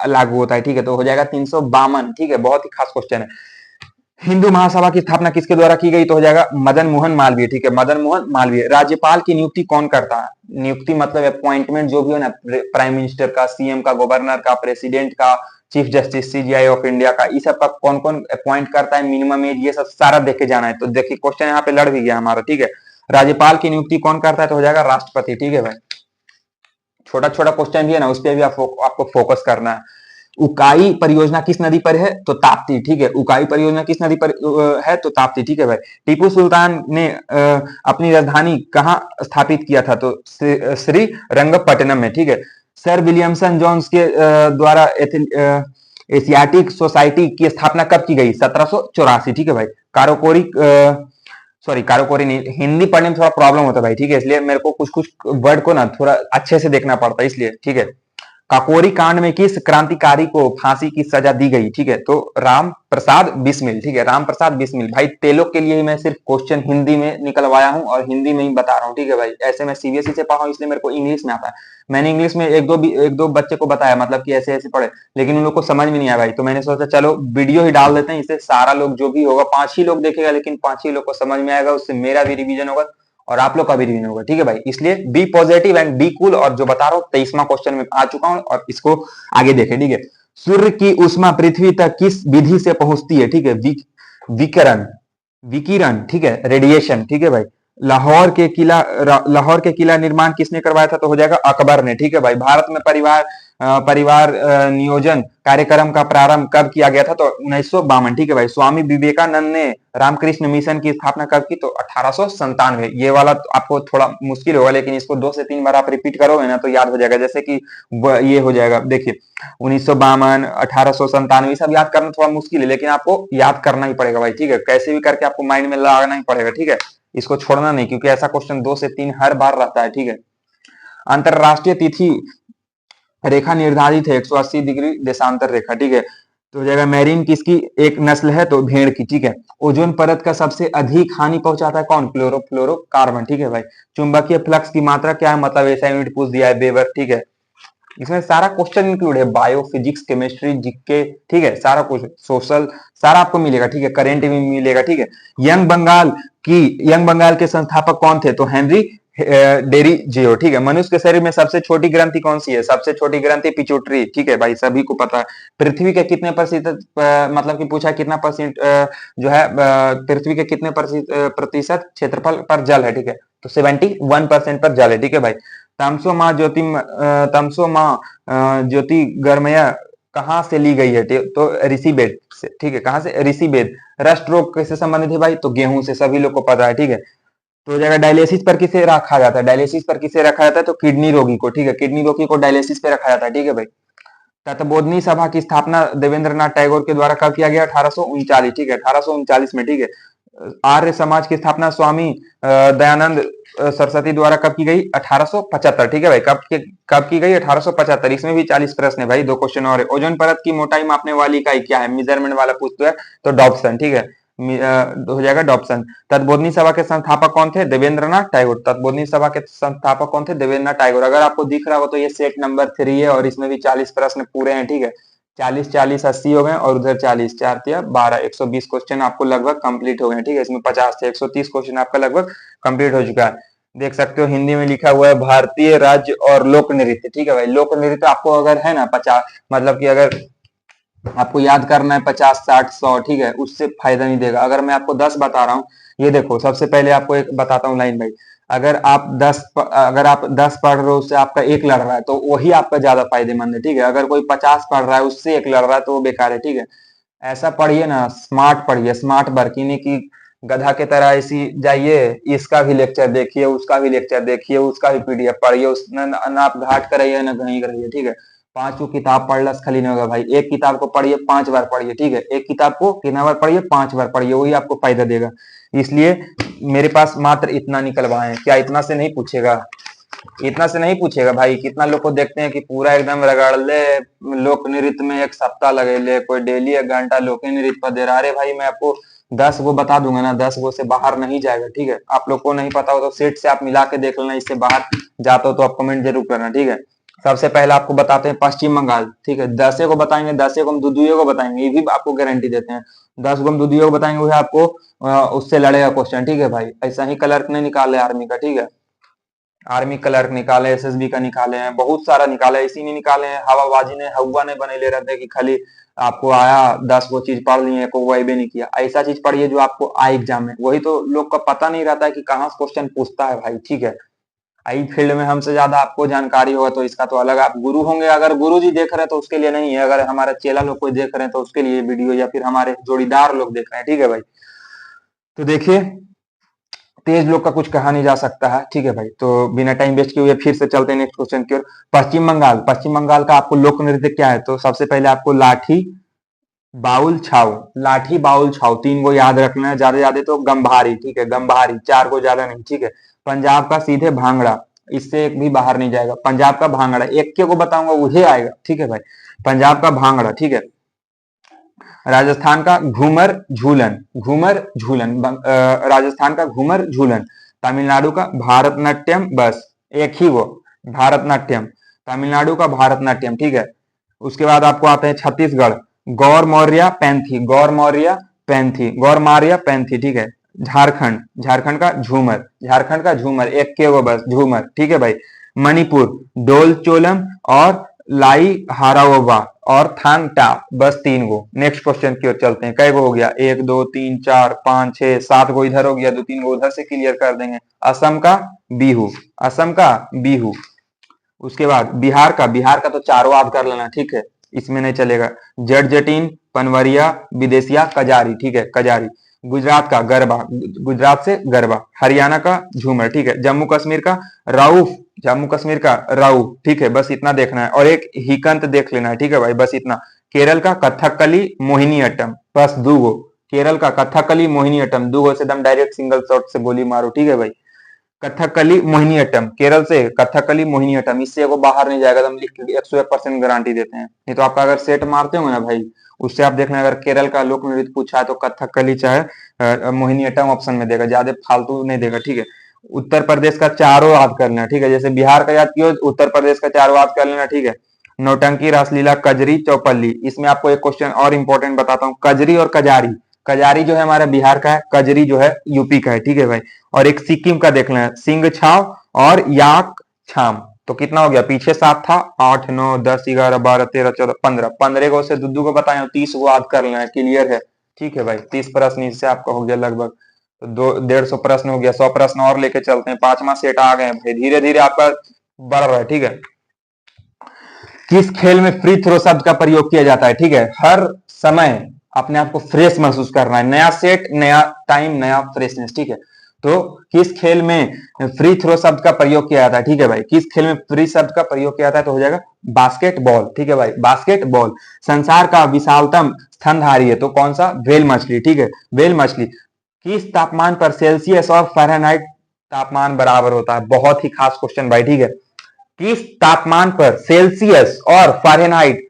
लागू होता है, ठीक है, तो हो जाएगा 352, ठीक है, बहुत ही खास क्वेश्चन है। हिंदू महासभा की स्थापना किसके द्वारा की गई, तो हो जाएगा मदन मोहन मालवीय, ठीक है, मदन मोहन मालवीय। राज्यपाल की नियुक्ति कौन करता है, नियुक्ति मतलब अपॉइंटमेंट जो भी हो ना, प्राइम मिनिस्टर का, सीएम का, गवर्नर का, प्रेसिडेंट का, chief justice CGI of India का, इस सब का कौन कौन अपॉइंट करता है, मिनिमम एज, ये सब सारा देख के जाना है। तो देखिए क्वेश्चन यहाँ पे लड़ भी गया हमारा, ठीक है। राज्यपाल की नियुक्ति कौन करता है, तो हो जाएगा राष्ट्रपति, ठीक है भाई। छोटा छोटा क्वेश्चन भी है ना, उस पर भी आपको फोकस करना है। उकाई परियोजना किस नदी पर है, तो ताप्ती, ठीक है, उकाई परियोजना किस नदी पर है, तो ताप्ती, ठीक है भाई। टीपू सुल्तान ने अपनी राजधानी कहां स्थापित किया था, तो श्री रंगपट्टनम में, ठीक है। सर विलियमसन जोन्स के द्वारा एशियाटिक सोसाइटी की स्थापना कब की गई? 1784, ठीक है भाई। कारोकोरी कारोकोरी नहीं, हिंदी पढ़ने में थोड़ा प्रॉब्लम होता है भाई, ठीक है, इसलिए मेरे को कुछ कुछ वर्ड को ना थोड़ा अच्छे से देखना पड़ता है, इसलिए, ठीक है। काकोरी कांड में किस क्रांतिकारी को फांसी की सजा दी गई? ठीक है, तो राम प्रसाद बिस्मिल, ठीक है, राम प्रसाद बिस्मिल। भाई तेलों के लिए ही मैं सिर्फ क्वेश्चन हिंदी में निकलवाया हूं और हिंदी में ही बता रहा हूँ, ठीक है भाई। ऐसे मैं सीबीएसई से पढ़ा हूं, इसलिए मेरे को इंग्लिश में आता है। मैंने इंग्लिश में एक दो बच्चे को बताया, मतलब कि ऐसे ऐसे पढ़े, लेकिन उन लोग को समझ में नहीं आया भाई, तो मैंने सोचा चलो वीडियो ही डाल देते हैं, इससे सारा लोग जो भी होगा 5 ही लोग देखेगा, लेकिन 5 ही लोग को समझ में आएगा, उससे मेरा भी रिवीजन होगा और आप लोग का भी रिवीजन होगा, ठीक है भाई। इसलिए be positive and be cool, और जो बता रहा हूँ 23वां क्वेश्चन में आ चुका हूँ और इसको आगे देखें, ठीक है। सूर्य की ऊष्मा पृथ्वी तक किस विधि से पहुंचती है? ठीक है, विकिरण, विकिरण, ठीक है, रेडिएशन, ठीक है भाई। लाहौर के किला निर्माण किसने करवाया था? तो हो जाएगा अकबर ने, ठीक है भाई। भारत में परिवार नियोजन कार्यक्रम का प्रारंभ कब किया गया था? तो 1952, ठीक है भाई। स्वामी विवेकानंद ने रामकृष्ण मिशन की स्थापना कब की? तो 1897। ये वाला तो आपको थोड़ा मुश्किल होगा, लेकिन इसको 2 से 3 बार आप रिपीट करोगे ना तो याद हो जाएगा, जैसे कि ये हो जाएगा, देखिए 1952, 1897 सब याद करना थोड़ा मुश्किल है, लेकिन आपको याद करना ही पड़ेगा भाई, ठीक है। कैसे भी करके आपको माइंड में लगाना ही पड़ेगा, ठीक है। इसको छोड़ना नहीं, क्योंकि ऐसा क्वेश्चन 2 से 3 हर बार रहता है, ठीक है। अंतरराष्ट्रीय तिथि रेखा निर्धारित है 180 डिग्री देशांतर रेखा, ठीक है। तो हो जाएगा मैरीन किसकी एक नस्ल है? तो भेड़ की, ठीक है। ओजोन परत का सबसे अधिक हानि पहुंचाता है कौन? क्लोरोफ्लोरोकार्बन, ठीक है भाई। चुंबकीय फ्लक्स की मात्रा क्या है? मतलब ऐसा यूनिट पूछ दिया है, वेबर, ठीक है। इसमें सारा क्वेश्चन इंक्लूड है, बायो, फिजिक्स, केमिस्ट्री, जीके, ठीक है, सारा कुछ, सोशल, सारा आपको मिलेगा, ठीक है। करेंट भी मिलेगा, ठीक है। यंग बंगाल के संस्थापक कौन थे? तो हेनरी डेरिजियो, ठीक है। मनुष्य के शरीर में सबसे छोटी ग्रंथि कौन सी है? सबसे छोटी ग्रंथि पिट्यूटरी, ठीक है भाई, सभी को पता है। पृथ्वी के कितने प्रतिशत, मतलब कि पूछा कितना परसेंट जो है पृथ्वी के कितने प्रतिशत क्षेत्रफल पर जल है? ठीक है, तो 71% पर जल है, ठीक है भाई। तमसो माँ ज्योतिर्गमय कहाँ से ली गई है? तो ऋषिवेद से, ठीक है। कहाँ से? ऋषिवेद। रस्ट रोग कैसे संबंधित है भाई? तो गेहूं से, सभी लोग को पता है, ठीक है। तो हो जाएगा डायलिसिस पर किसे रखा जाता है? डायलिसिस पर किसे रखा जाता है? तो किडनी रोगी को, ठीक है, किडनी रोगी को डायलिसिस पे रखा जाता है, ठीक है भाई। तत्बोधनी सभा की स्थापना देवेंद्रनाथ टैगोर के द्वारा कब किया गया? 1839, ठीक है, 1839 में, ठीक है। आर्य समाज की स्थापना स्वामी दयानंद सरस्वती द्वारा कब की गई? 1875, ठीक है भाई। कब की गई? 1875। इसमें भी 40 प्रश्न है भाई, 2 क्वेश्चन और है। ओजोन परत की मोटाई मापने वाली इकाई क्या है? मेजरमेंट वाला पूछता है, तो डॉप्सन, ठीक है, हो जाएगा डॉप्सन। तत्बोधनी सभा के संस्थापक कौन थे? देवेंद्रनाथ टैगोर। तत्बोधनी सभा के संस्थापक कौन थे? देवेंद्रनाथ टैगोर। अगर आपको दिख रहा हो तो ये सेट नंबर 3 है और इसमें भी 40 प्रश्न पूरे हैं, ठीक है। 40 40 80 हो गए और उधर 40 4 तिया 12 120 क्वेश्चन आपको लगभग कंप्लीट हो गए, ठीक है। इसमें 50 से 130 क्वेश्चन आपका लगभग कंप्लीट हो चुका है। देख सकते हो हिंदी में लिखा हुआ है भारतीय राज्य और लोक नृत्य, ठीक है भाई। लोक नृत्य आपको अगर है ना 50, मतलब कि अगर आपको याद करना है 50 60 100, ठीक है, उससे फायदा नहीं देगा। अगर मैं आपको 10 बता रहा हूँ, ये देखो सबसे पहले आपको एक बताता हूँ लाइन भाई। अगर आप 10 पढ़ रहे हो, उससे आपका 1 लड़ रहा है, तो वही आपका ज्यादा फायदेमंद है, ठीक है। अगर कोई 50 पढ़ रहा है, उससे 1 लड़ रहा है, तो वो बेकार है, ठीक है। ऐसा पढ़िए ना, स्मार्ट पढ़िए, स्मार्ट वर्क, यानी कि गधा के तरह ऐसी जाइए, इसका भी लेक्चर देखिए, उसका भी लेक्चर देखिए, उसका भी पीडीएफ पढ़िए, उस ना आप घाट कराइए ना कहीं कराइए, ठीक है। 5 किताब पढ़ला से खाली नहीं होगा भाई। एक किताब को पढ़िए 5 बार पढ़िए, ठीक है। एक किताब को कितना बार पढ़िए? 5 बार पढ़िए, वही आपको फायदा देगा। इसलिए मेरे पास मात्र इतना निकलवाए हैं। क्या इतना से नहीं पूछेगा? इतना से नहीं पूछेगा भाई। कितना लोग को देखते हैं कि पूरा एकदम रगड़ ले, लोक नृत्य में 1 सप्ताह लगे ले, कोई डेली 1 घंटा लोक नृत्य पर दे रहा। अरे भाई मैं आपको 10 गो बता दूंगा ना, 10 गो से बाहर नहीं जाएगा, ठीक है। आप लोग को नहीं पता हो तो सेट से आप मिला के देख लेना, इससे बाहर जाता हो तो आप कमेंट जरूर करना, ठीक है। सबसे पहले आपको बताते हैं पश्चिम बंगाल, ठीक है। 10 को बताएंगे, 10 को हम दुदुए को बताएंगे, ये भी आपको गारंटी देते हैं। 10 को हम दुदुए को बताएंगे, वो आपको उससे लड़ेगा क्वेश्चन, ठीक है भाई। ऐसा ही क्लर्क ने निकाले आर्मी का, ठीक है। आर्मी क्लर्क निकाले, एसएसबी का निकाले हैं, बहुत सारा निकाले, इसी ने निकाले हैं। हवाबाजी ने हवा ने बने ले रहते कि खाली आपको आया 10 वो चीज पढ़ लिए, को वही भी नहीं किया। ऐसा चीज पढ़िए जो आपको आए एग्जाम में, वही तो लोग का पता नहीं रहता है कि कहाँ से क्वेश्चन पूछता है भाई, ठीक है। आई फील्ड में हमसे ज्यादा आपको जानकारी होगा तो इसका तो अलग, आप गुरु होंगे। अगर गुरु जी देख रहे हैं तो उसके लिए नहीं है, अगर हमारे चेला लोग कोई देख रहे हैं तो उसके लिए वीडियो, या फिर हमारे जोड़ीदार लोग देख रहे हैं, ठीक है भाई। तो देखिए तेज लोग का कुछ कहा नहीं जा सकता है, ठीक है भाई। तो बिना टाइम वेस्ट किए हुए फिर से चलते हैं नेक्स्ट क्वेश्चन की ओर। पश्चिम बंगाल, पश्चिम बंगाल का आपको लोक नृत्य क्या है? तो सबसे पहले आपको लाठी बाउल छाऊ, लाठी बाउल छाऊ तीन को याद रखना है, ज्यादा ज्यादा तो गंभारी, ठीक है, गंभारी, चार को ज्यादा नहीं, ठीक है। पंजाब का सीधे भांगड़ा, इससे एक भी बाहर नहीं जाएगा। पंजाब का भांगड़ा एक के को बताऊंगा वही आएगा, ठीक है भाई, पंजाब का भांगड़ा, ठीक है। राजस्थान का घूमर झूलन, घूमर झूलन, राजस्थान का घूमर झूलन। तमिलनाडु का भारतनाट्यम, बस एक ही वो, भारतनाट्यम, तमिलनाडु का भारतनाट्यम, ठीक है। उसके बाद आपको आते हैं छत्तीसगढ़, गौर मौर्य पैंथी, गौर मौर्य पैंथी, गौर मार्या पैंथी, ठीक है। झारखंड, झारखंड का झूमर, झारखंड का झूमर, एक के वो बस झूमर, ठीक है भाई। मणिपुर डोल चोलम और लाई हाराओबा और थांग टा, बस तीन गो। नेक्स्ट क्वेश्चन की ओर चलते हैं, कै गो हो गया? एक दो तीन चार पांच छह सात गो इधर हो गया, दो तीन गो उधर से क्लियर कर देंगे। असम का बिहू, असम का बिहू। उसके बाद बिहार का, बिहार का तो चारों याद कर लेना, ठीक है, इसमें नहीं चलेगा। जट जटीन, पनवरिया, विदेशिया, कजारी, ठीक है, कजारी। गुजरात का गरबा, गुजरात से गरबा। हरियाणा का झूमर, ठीक है। जम्मू कश्मीर का राउफ, जम्मू कश्मीर का राउफ, ठीक है, बस इतना देखना है। और एक हिकंत देख लेना है, ठीक है भाई, बस इतना। केरल का कथकली मोहिनी अट्टम, बस दो गो। केरल का कथकली मोहिनी अट्टम, दो गो से एकदम डायरेक्ट सिंगल शॉट से गोली मारो, ठीक है भाई। कथकली मोहिनीअट्टम, केरल से कथकली मोहिनीअट्टम, इससे वो बाहर नहीं जाएगा, हम लिख के 101% गारंटी देते हैं। नहीं तो आपका अगर सेट मारते हो ना भाई, उससे आप देखना, अगर केरल का लोक नृत्य पूछा है तो कथकली चाहे मोहिनीअट्टम ऑप्शन में देगा, ज्यादा फालतू नहीं देगा, ठीक है। उत्तर प्रदेश का चारों याद कर लेना, ठीक है, जैसे बिहार का याद किया उत्तर प्रदेश का चारों याद कर लेना, ठीक है। नौटंकी, रासलीला, कजरी, चौपल्ली। इसमें आपको एक क्वेश्चन और इंपॉर्टेंट बताता हूँ, कजरी और कजारी। कजारी जो है हमारा बिहार का है, कजरी जो है यूपी का है, ठीक है भाई। और एक सिक्किम का देख लेना, सिंह छाव और याक छाम। तो कितना हो गया? पीछे 7 था, 8 9 10 11 12 13 14 15, 15 को से दुद्दू को बताए, 30 को याद कर लेना है, क्लियर है, ठीक है भाई। 30 प्रश्न इससे आपका हो गया लगभग, तो 150 प्रश्न हो गया। 100 प्रश्न और लेके चलते हैं, पांचवा सेट आ गए भाई, धीरे धीरे आपका बढ़ रहा है, ठीक है। किस खेल में फ्री थ्रो शब्द का प्रयोग किया जाता है? ठीक है, हर समय अपने आप को फ्रेश महसूस करना है, नया सेट, नया टाइम, नया फ्रेशनेस, ठीक है। तो किस खेल में फ्री थ्रो शब्द का प्रयोग किया जाता है? ठीक है भाई, किस खेल में फ्री शब्द का प्रयोग किया जाता है? तो हो जाएगा बास्केटबॉल, ठीक है भाई, बास्केटबॉल। संसार का विशालतम स्तनधारी है तो कौन सा? व्हेल मछली, ठीक है, व्हेल मछली। किस तापमान पर सेल्सियस और फ़ारेनहाइट तापमान बराबर होता है? बहुत ही खास क्वेश्चन भाई, ठीक है। किस तापमान पर सेल्सियस और फ़ारेनहाइट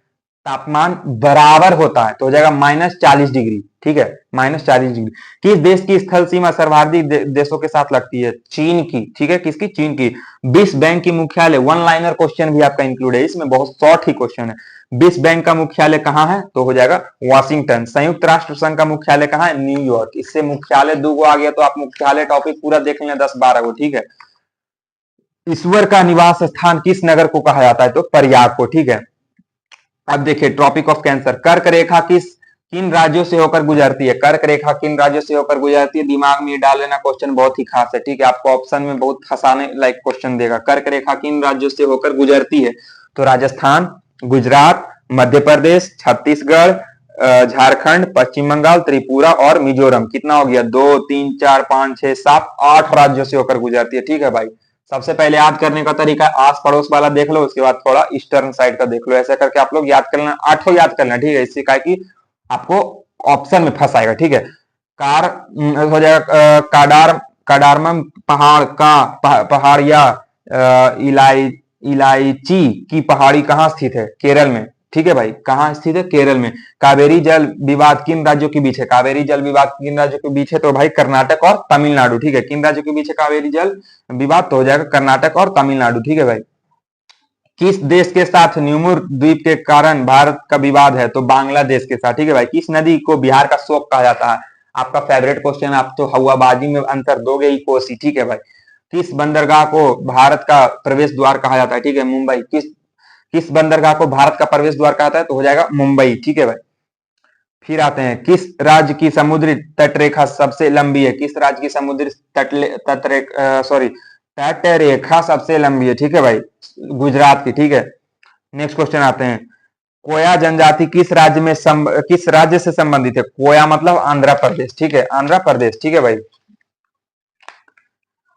तापमान बराबर होता है? तो हो जाएगा -40 डिग्री, ठीक है, -40 डिग्री। किस देश की स्थल सीमा सर्वाधिक देशों के साथ लगती है? चीन की, ठीक है, किसकी? चीन की। विश्व बैंक की मुख्यालय, वन लाइनर क्वेश्चन भी आपका इंक्लूड है इसमें, बहुत शॉर्ट ही क्वेश्चन है। विश्व बैंक का मुख्यालय कहां है? तो हो जाएगा वॉशिंगटन। संयुक्त राष्ट्र संघ का मुख्यालय कहां है? न्यूयॉर्क। इससे मुख्यालय दो आ गया, तो आप मुख्यालय टॉपिक पूरा देख लें 10-12 को, ठीक है। ईश्वर का निवास स्थान किस नगर को कहा जाता है? तो प्रयाग को, ठीक है। अब देखिए ट्रॉपिक ऑफ कैंसर, कर्क रेखा किन राज्यों से होकर गुजरती है? कर्क रेखा किन राज्यों से होकर गुजरती है? दिमाग में डाल लेना, क्वेश्चन बहुत ही खास है, ठीक है, आपको ऑप्शन में बहुत फंसाने लाइक क्वेश्चन देगा। कर्क रेखा किन राज्यों से होकर गुजरती है? तो राजस्थान, गुजरात, मध्य प्रदेश, छत्तीसगढ़, झारखंड, पश्चिम बंगाल, त्रिपुरा और मिजोरम। कितना हो गया? 2 3 4 5 6 7 8 राज्यों से होकर गुजरती है, ठीक है भाई। सबसे पहले याद करने का तरीका आस पड़ोस वाला देख लो, उसके बाद थोड़ा ईस्टर्न साइड का देख लो, ऐसा करके आप लोग याद कर लेना, 8 याद करना, ठीक है। इससे क्या कि आपको ऑप्शन में फंसाएगा, ठीक है। कार हो जाएगा काडारमम पहाड़ का पहाड़ या इलायची की पहाड़ी कहाँ स्थित है? केरल में, ठीक है भाई, कहाँ स्थित है? केरल में। कावेरी जल विवाद किन राज्यों के बीच है? कावेरी जल विवाद किन राज्यों के बीच है? तो भाई कर्नाटक और तमिलनाडु, ठीक है। किन राज्यों के बीच है कावेरी जल विवाद? तो हो जाएगा कर्नाटक और तमिलनाडु, ठीक है भाई। किस देश के साथ न्यूमुर द्वीप के कारण भारत का विवाद है? तो बांग्लादेश के साथ, ठीक है भाई। किस नदी को बिहार का शोक कहा जाता है? आपका फेवरेट क्वेश्चन, आप तो हवाबाजी में आंसर दोगे ही कोसी, ठीक है भाई। किस बंदरगाह को भारत का प्रवेश द्वार कहा जाता है? ठीक है, मुंबई। किस बंदरगाह को भारत का प्रवेश द्वार कहा जाता है? तो हो जाएगा मुंबई, ठीक है भाई। फिर आते हैं, किस राज्य की समुद्री तटरेखा सबसे लंबी है? किस राज्य की समुद्री तटरेखा सबसे लंबी है? ठीक है भाई, गुजरात की, ठीक है। नेक्स्ट क्वेश्चन आते हैं, कोया जनजाति किस राज्य से संबंधित है? कोया मतलब आंध्र प्रदेश, ठीक है, आंध्र प्रदेश, ठीक है भाई।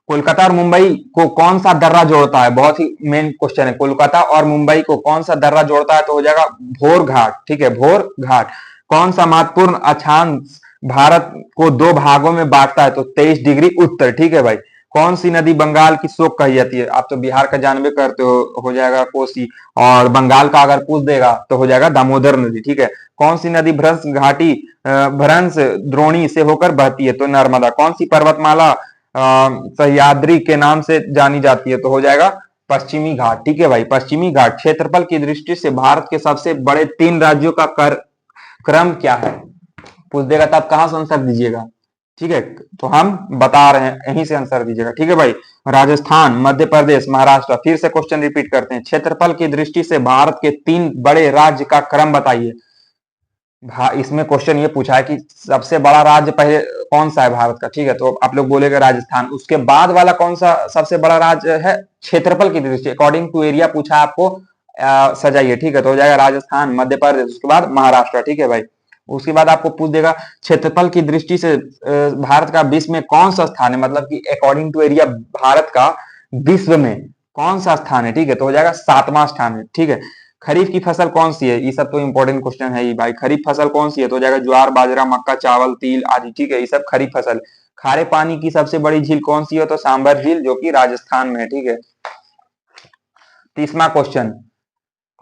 कोलकाता और मुंबई को कौन सा दर्रा जोड़ता है? बहुत ही मेन क्वेश्चन है। कोलकाता और मुंबई को कौन सा दर्रा जोड़ता है? तो हो जाएगा भोर घाट। ठीक है, भोर घाट। कौन सा महत्वपूर्ण अक्षांश भारत को दो भागों में बांटता है? तो 23 डिग्री उत्तर। ठीक है भाई। कौन सी नदी बंगाल की शोक कही जाती है? आप तो बिहार का जानबे करते हो जाएगा कोसी। और बंगाल का अगर पूछ देगा तो हो जाएगा दामोदर नदी। ठीक है। कौन सी नदी भ्रंश घाटी भ्रंश द्रोणी से होकर बहती है? तो नर्मदा। कौन सी पर्वतमाला सह्याद्री के नाम से जानी जाती है? तो हो जाएगा पश्चिमी घाट। ठीक है भाई, पश्चिमी घाट। क्षेत्रफल की दृष्टि से भारत के सबसे बड़े 3 राज्यों का क्रम क्या है? पूछ देगा तब कहां से आंसर दीजिएगा? ठीक है, तो हम बता रहे हैं, यहीं से आंसर दीजिएगा। ठीक है भाई, राजस्थान, मध्य प्रदेश, महाराष्ट्र। फिर से क्वेश्चन रिपीट करते हैं। क्षेत्रफल की दृष्टि से भारत के 3 बड़े राज्य का क्रम बताइए। इसमें क्वेश्चन ये पूछा है कि सबसे बड़ा राज्य पहले कौन सा है भारत का? ठीक है, तो आप लोग बोलेगा राजस्थान। उसके बाद वाला कौन सा सबसे बड़ा राज्य है क्षेत्रफल की दृष्टि? अकॉर्डिंग टू एरिया पूछा है आपको, सजाइए। ठीक है, तो हो जाएगा राजस्थान, मध्य प्रदेश, उसके बाद महाराष्ट्र। ठीक है भाई। उसके बाद आपको पूछ देगा क्षेत्रफल की दृष्टि से भारत का विश्व में कौन सा स्थान है? मतलब कि अकॉर्डिंग टू एरिया भारत का विश्व में कौन सा स्थान है? ठीक है, तो हो जाएगा 7वां स्थान है। ठीक है। खरीफ की फसल कौन सी है? ये सब तो इंपॉर्टेंट क्वेश्चन है ही भाई। खरीफ फसल कौन सी है? तो हो जाएगा ज्वार, बाजरा, मक्का, चावल, तिल आदि। ठीक है, ये सब खरीफ फसल। खारे पानी की सबसे बड़ी झील कौन सी है? तो सांबर झील, जो कि राजस्थान में है। ठीक है। 30वां क्वेश्चन,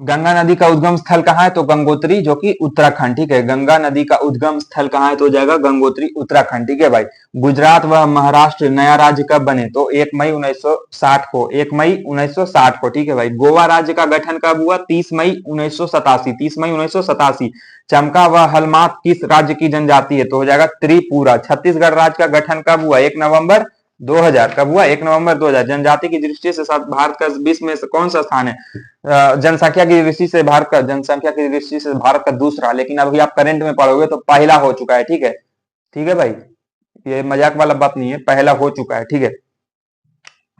गंगा नदी का उद्गम स्थल कहाँ है? तो गंगोत्री, जो कि उत्तराखंड। ठीक है, गंगा नदी का उद्गम स्थल कहाँ है? तो हो जाएगा गंगोत्री, उत्तराखंड। ठीक है भाई। गुजरात व महाराष्ट्र नया राज्य कब बने? तो 1 मई 1960 को। 1 मई 1960 को। ठीक है भाई। गोवा राज्य का गठन कब हुआ? 30 मई 1987। 30 मई 1987। चमका व हलमात किस राज्य की जनजाति है? तो हो जाएगा त्रिपुरा। छत्तीसगढ़ राज्य का गठन कब हुआ? 1 नवंबर 2000। कब हुआ? 1 नवंबर 2000। जनजाति की दृष्टि से भारत का विश्व में से कौन सा स्थान है? जनसंख्या की दृष्टि से भारत का, जनसंख्या की दृष्टि से भारत का दूसरा, लेकिन अभी आप करंट में पढ़ोगे तो पहला हो चुका है। ठीक है, ठीक है भाई, ये मजाक वाला बात नहीं है, पहला हो चुका है। ठीक है।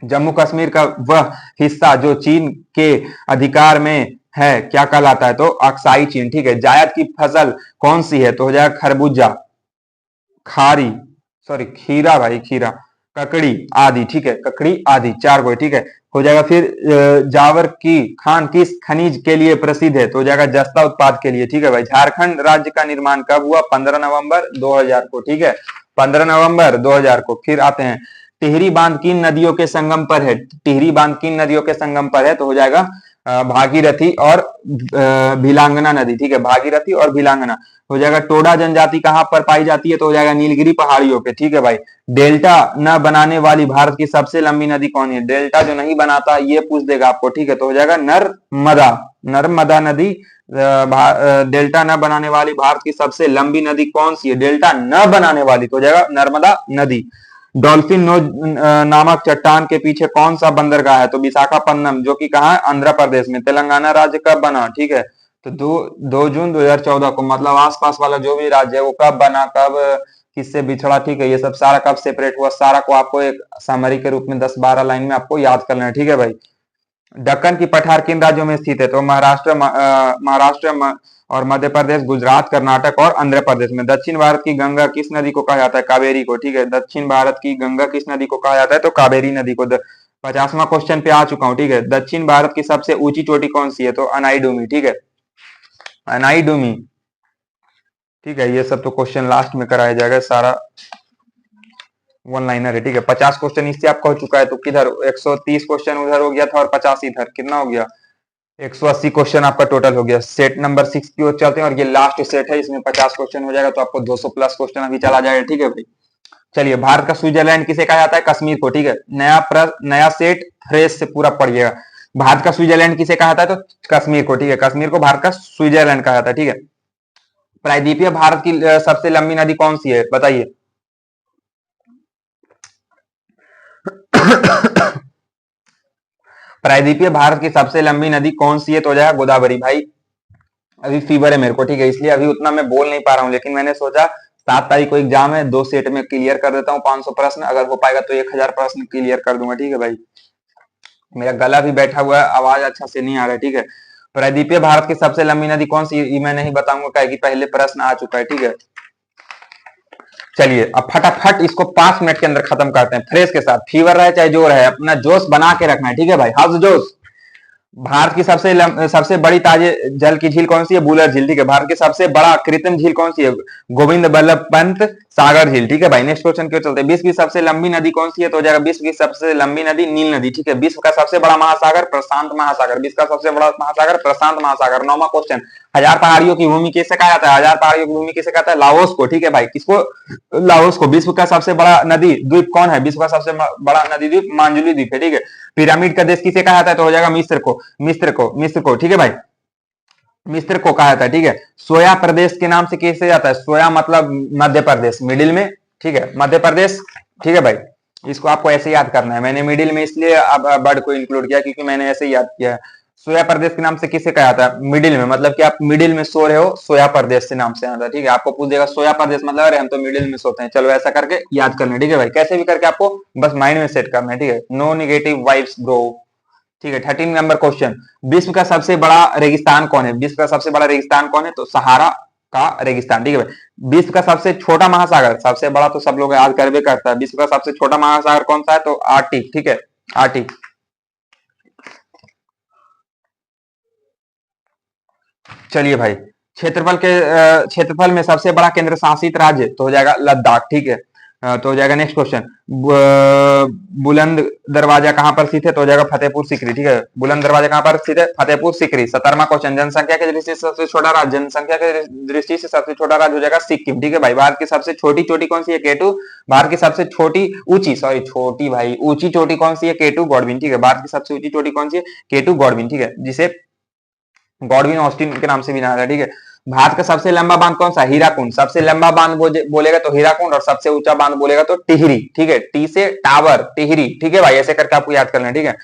जम्मू कश्मीर का वह हिस्सा जो चीन के अधिकार में है क्या कहलाता है? तो अक्साई चीन। ठीक है। जायद की फसल कौन सी है? तो हो जाएगा खरबूजा, खारी, सॉरी खीरा भाई, खीरा, ककड़ी आदि। ठीक है, ककड़ी आदि, 4 को। ठीक है, हो जाएगा। फिर जावर की खान किस खनिज के लिए प्रसिद्ध है? तो हो जाएगा जस्ता उत्पाद के लिए। ठीक है भाई। झारखंड राज्य का निर्माण कब हुआ? 15 नवंबर 2000 को। ठीक है, 15 नवंबर 2000 को। फिर आते हैं, टिहरी बांध किन नदियों के संगम पर है? टिहरी बांध किन नदियों के संगम पर है? तो हो जाएगा भागीरथी और भिलांगना नदी। ठीक है, भागीरथी और भिलांगना। हो जाएगा। टोडा जनजाति कहां पर पाई जाती है? तो हो जाएगा नीलगिरी पहाड़ियों पे। ठीक है भाई। डेल्टा न बनाने वाली भारत की सबसे लंबी नदी कौन है? डेल्टा जो नहीं बनाता ये पूछ देगा आपको। ठीक है, तो हो जाएगा नर्मदा। नर्मदा नदी। डेल्टा न बनाने वाली भारत की सबसे लंबी नदी कौन सी है? डेल्टा न बनाने वाली, तो हो जाएगा नर्मदा नदी। डॉल्फिन नोज नामक चट्टान के पीछे कौन सा बंदरगाह है? तो विशाखापट्टनम, जो कि कहाँ है? आंध्र प्रदेश में। तेलंगाना राज्य कब बना? ठीक है, तो 2 जून 2014 को। मतलब आसपास वाला जो भी राज्य है वो कब बना, कब किससे बिछड़ा? ठीक है, ये सब सारा कब सेपरेट हुआ, सारा को आपको एक समरी के रूप में 10-12 लाइन में आपको याद करना है। ठीक है भाई। दक्कन की पठार किन राज्यों में स्थित है? तो महाराष्ट्र और मध्य प्रदेश, गुजरात, कर्नाटक और आंध्र प्रदेश में। दक्षिण भारत की गंगा किस नदी को कहा जाता है? कावेरी को। ठीक है, दक्षिण भारत की गंगा किस नदी को कहा जाता है? तो कावेरी नदी को। 50वां क्वेश्चन पे आ चुका हूं। ठीक है, दक्षिण भारत की सबसे ऊंची चोटी कौन सी है? तो अनाईडुमी। ठीक है, अनाईडुमी। ठीक है, ये सब तो क्वेश्चन लास्ट में कराया जाएगा, सारा 1 लाइनर है। ठीक है, 50 क्वेश्चन इससे आपका हो चुका है। तो किधर 130 क्वेश्चन उधर हो गया था और 50 इधर, कितना हो गया? 180 क्वेश्चन आपका टोटल हो गया। सेट नंबर 6 की ओर चलते हैं और ये लास्ट सेट है, इसमें 50 क्वेश्चन हो जाएगा तो आपको 200 प्लस क्वेश्चन अभी चला जाएगा। ठीक है भाई। चलिए, भारत का स्विट्जरलैंड किसे कहा जाता है? कश्मीर को। ठीक है, नया सेट फ्रेश से पूरा पढ़िएगा। भारत का स्विट्जरलैंड किसे कहा जाता है? तो कश्मीर को। ठीक है, कश्मीर को भारत का स्विट्जरलैंड कहा जाता है। ठीक है। प्रायद्वीपीय भारत की सबसे लंबी नदी कौन सी है? बताइए। प्रायद्वीपीय भारत की सबसे लंबी नदी कौन सी है? तो हो जाएगा गोदावरी। भाई अभी फीवर है मेरे को, ठीक है, इसलिए अभी उतना मैं बोल नहीं पा रहा हूँ, लेकिन मैंने सोचा 7 तारीख को एग्जाम है, 2 सेट में क्लियर कर देता हूँ 500 प्रश्न, अगर हो पाएगा तो 1000 प्रश्न क्लियर कर दूंगा। ठीक है भाई, मेरा गला भी बैठा हुआ है, आवाज अच्छा से नहीं आ रहा है। ठीक है, प्रायद्वीपीय भारत की सबसे लंबी नदी कौन सी? मैं नहीं बताऊंगा, क्या कि पहले प्रश्न आ चुका है। ठीक है, चलिए अब फटाफट इसको 5 मिनट के अंदर खत्म करते हैं फ्रेश के साथ, फीवर रहे चाहे जोर है, अपना जोश बना के रखना है, ठीक है भाई, हाउस जोश। भारत की सबसे बड़ी ताजे जल की झील कौन सी है? बूलर झील, ठीक है। भारत की सबसे बड़ा कृत्रिम झील कौन सी है? गोविंद बल्लभ पंत सागर झील, ठीक है भाई। नेक्स्ट क्वेश्चन क्यों चलते हैं। विश्व की सबसे लंबी नदी कौन सी है? तो हो जाएगा विश्व की सबसे लंबी नदी नील नदी, ठीक है। विश्व का सबसे बड़ा महासागर प्रशांत महासागर, विश्व का सबसे बड़ा महासागर प्रशांत महासागर। 9वां क्वेश्चन, हजार पहाड़ियों की भूमि किसे कहा जाता है? हजार पहाड़ियों की भूमि किसे कहता है? लाओस को, ठीक है भाई। किसको? लाओस को। विश्व का सबसे बड़ा नदी द्वीप कौन है? विश्व का सबसे बड़ा नदी द्वीप मांजुली द्वीप है, ठीक है। पिरामिड का देश किसे कहा जाता है? तो हो जाएगा मिस्र को, मिस्र को, ठीक है भाई, मिस्र को कहा जाता है, ठीक है। सोया प्रदेश के नाम से कैसे जाता है? सोया मतलब मध्य प्रदेश, मिडिल में, ठीक है, मध्य प्रदेश, ठीक है भाई। इसको आपको ऐसे याद करना है, मैंने मिडिल में इसलिए अब वर्ड को इंक्लूड किया क्योंकि मैंने ऐसे याद किया है। सोया प्रदेश के नाम से किसे कहा जाता है? मिडिल में, मतलब कि आप मिडिल में सो रहे हो, सोया प्रदेश से नाम से आता है, ठीक है। आपको पूछ देगा सोया प्रदेश मतलब, अरे हम तो मिडिल में सोते हैं, चलो ऐसा करके याद करना है, ठीक है भाई। कैसे भी करके आपको बस माइंड में सेट करना है, ठीक है। नो निगेटिव वाइब्स ब्रो, ठीक है। 13 नंबर क्वेश्चन, विश्व का सबसे बड़ा रेगिस्तान कौन है? विश्व का सबसे बड़ा रेगिस्तान कौन है? तो सहारा का रेगिस्तान, ठीक है भाई। विश्व का सबसे छोटा महासागर, सबसे बड़ा तो सब लोग याद करवे करता है, विश्व का सबसे छोटा महासागर कौन सा है? तो आर्टिक, ठीक है, आर्टिक। चलिए भाई, क्षेत्रफल में सबसे बड़ा केंद्र शासित राज्य तो हो जाएगा लद्दाख, ठीक है। तो हो जाएगा नेक्स्ट क्वेश्चन, बुलंद दरवाजा कहां पर स्थित है? तो हो जाएगा फतेहपुर सीकरी, ठीक है। बुलंद दरवाजा कहां पर स्थित है? फतेहपुर सीकरी। 17वां क्वेश्चन, जनसंख्या की दृष्टि से सबसे छोटा राज्य, जनसंख्या की दृष्टि से सबसे छोटा राज्य हो जाएगा सिक्किम, ठीक है भाई। भारत की सबसे छोटी चोटी कौन सी है? केटू। भारत की सबसे छोटी ऊंची, सॉरी छोटी भाई, ऊंची चोटी कौन सी है? केटू गॉडविन, ठीक है। भारत की सबसे ऊंची चोटी कौन सी है? केटू गॉडविन, ठीक है, जिसे गॉडविन ऑस्टिन के नाम से भी जाना जाता है, ठीक है। भारत का सबसे लंबा बांध कौन सा? हीराकुंड। सबसे लंबा बांध बोलेगा तो हीराकुंड, और सबसे ऊंचा बांध बोलेगा तो टिहरी, ठीक है। टी से टावर, टिहरी, ठीक है भाई। ऐसे करके आपको याद करना है, ठीक है।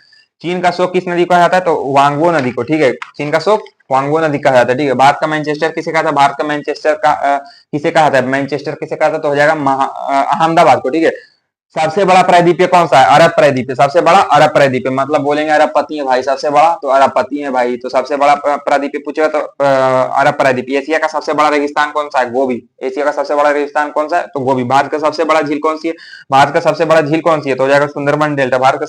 चीन का शोक किस नदी को कहा जाता है? तो वांगबो नदी को, ठीक है। चीन का शोक वांगबो नदी कहा जाता है, ठीक है। भारत का मैनचेस्टर किसे कहा था? भारत का मैनचेस्टर का किसे कहा था? मैनचेस्टर किसे कहा था? तो हो जाएगा अहमदाबाद को, ठीक है। सबसे बड़ा प्रायद्वीपीय कौन सा है? अरब प्रायद्वीपीय। सबसे बड़ा अरब प्रायद्वीपीय, मतलब बोलेंगे अरबपति है भाई, सबसे बड़ा तो अरबपति है भाई। तो सबसे बड़ा प्रायद्वीपीय पूछेगा तो अरब प्रायद्वीपीय। एशिया का सबसे बड़ा रेगिस्तान कौन सा है? गोबी। एशिया का सबसे बड़ा रेगिस्तान कौन सा है? तो गोबी। भारत का सबसे बड़ा झील कौन सी है? भारत का सबसे बड़ा झील कौन सी है? तो हो जाएगा सुंदरबन डेल्टा। भारत का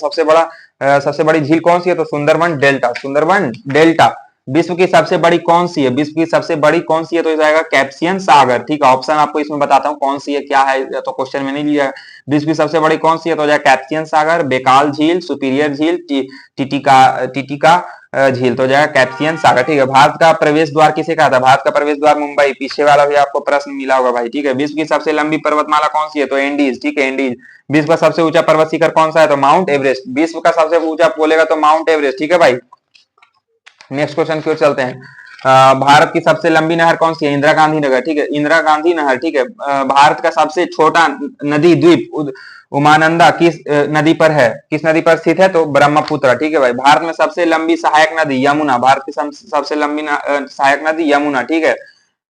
सबसे बड़ी झील कौन सी है? तो सुंदरबन डेल्टा, सुंदरबन डेल्टा। विश्व की सबसे बड़ी कौन सी है? विश्व की सबसे बड़ी कौन सी है? तो हो जाएगा कैप्सियन सागर, ठीक है। ऑप्शन आपको इसमें बताता हूँ कौन सी है, क्या है, तो क्वेश्चन में नहीं लिया। विश्व की सबसे बड़ी कौन सी है? तो हो जाएगा कैप्सियन सागर, बेकाल झील, सुपीरियर झील, टिटिका झील। तो हो जाएगा कैप्सियन सागर, ठीक है। भारत का प्रवेश द्वार किसे कहा था? भारत का प्रवेश द्वार मुंबई। पीछे वाला भी आपको प्रश्न मिला होगा भाई, ठीक है। विश्व की सबसे लंबी पर्वतमाला कौन सी है? तो एंडीज, ठीक है, एंडीज। विश्व का सबसे ऊंचा पर्वत शिखर कौन सा है? तो माउंट एवरेस्ट। विश्व का सबसे ऊंचा बोलेगा तो माउंट एवरेस्ट, ठीक है भाई। नेक्स्ट क्वेश्चन की ओर चलते हैं। भारत की सबसे लंबी नहर कौन सी है? इंदिरा गांधी नगर, ठीक है, इंदिरा गांधी नहर, ठीक है। भारत का सबसे छोटा नदी द्वीप उमानंदा किस नदी पर है? किस नदी पर स्थित है? तो ब्रह्मपुत्र, ठीक है भाई। भारत में सबसे लंबी सहायक नदी यमुना। भारत की सबसे लंबी सहायक नदी यमुना, ठीक है।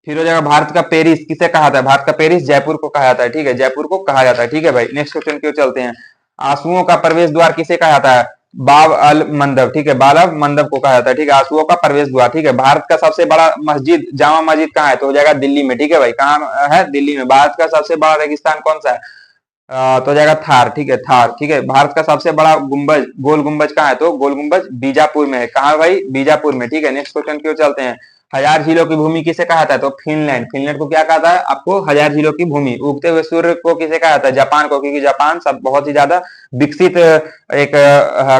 फिर हो जाएगा भारत का पेरिस किसे कहा जाता है? भारत का पेरिस जयपुर को कहा जाता है, ठीक है, जयपुर को कहा जाता है, ठीक है भाई। नेक्स्ट क्वेश्चन की ओर चलते हैं। आंसुओं का प्रवेश द्वार किसे कहा जाता है? बाब अल मंदब, ठीक है, बालब मंदब को कहा जाता है, ठीक है। आंसुओं का प्रवेश द्वार, ठीक है। भारत का सबसे बड़ा मस्जिद जामा मस्जिद कहाँ है? तो हो जाएगा दिल्ली में, ठीक है भाई। कहाँ है? दिल्ली में। भारत का सबसे बड़ा रेगिस्तान कौन सा है? तो हो जाएगा थार, ठीक है, थार, ठीक है। भारत का सबसे बड़ा गुंबज, गोल गुंबज कहाँ है? तो गोल गुंबज बीजापुर में है। कहाँ भाई? बीजापुर में, ठीक है। नेक्स्ट क्वेश्चन की ओर चलते हैं। हजार झीलों की भूमि किसे कहा जाता है? तो फिनलैंड। फिनलैंड को क्या कहता है आपको? हजार झीलों की भूमि। उगते हुए सूर्य को किसे कहा जाता है? जापान को, क्योंकि जापान सब बहुत ही ज्यादा विकसित एक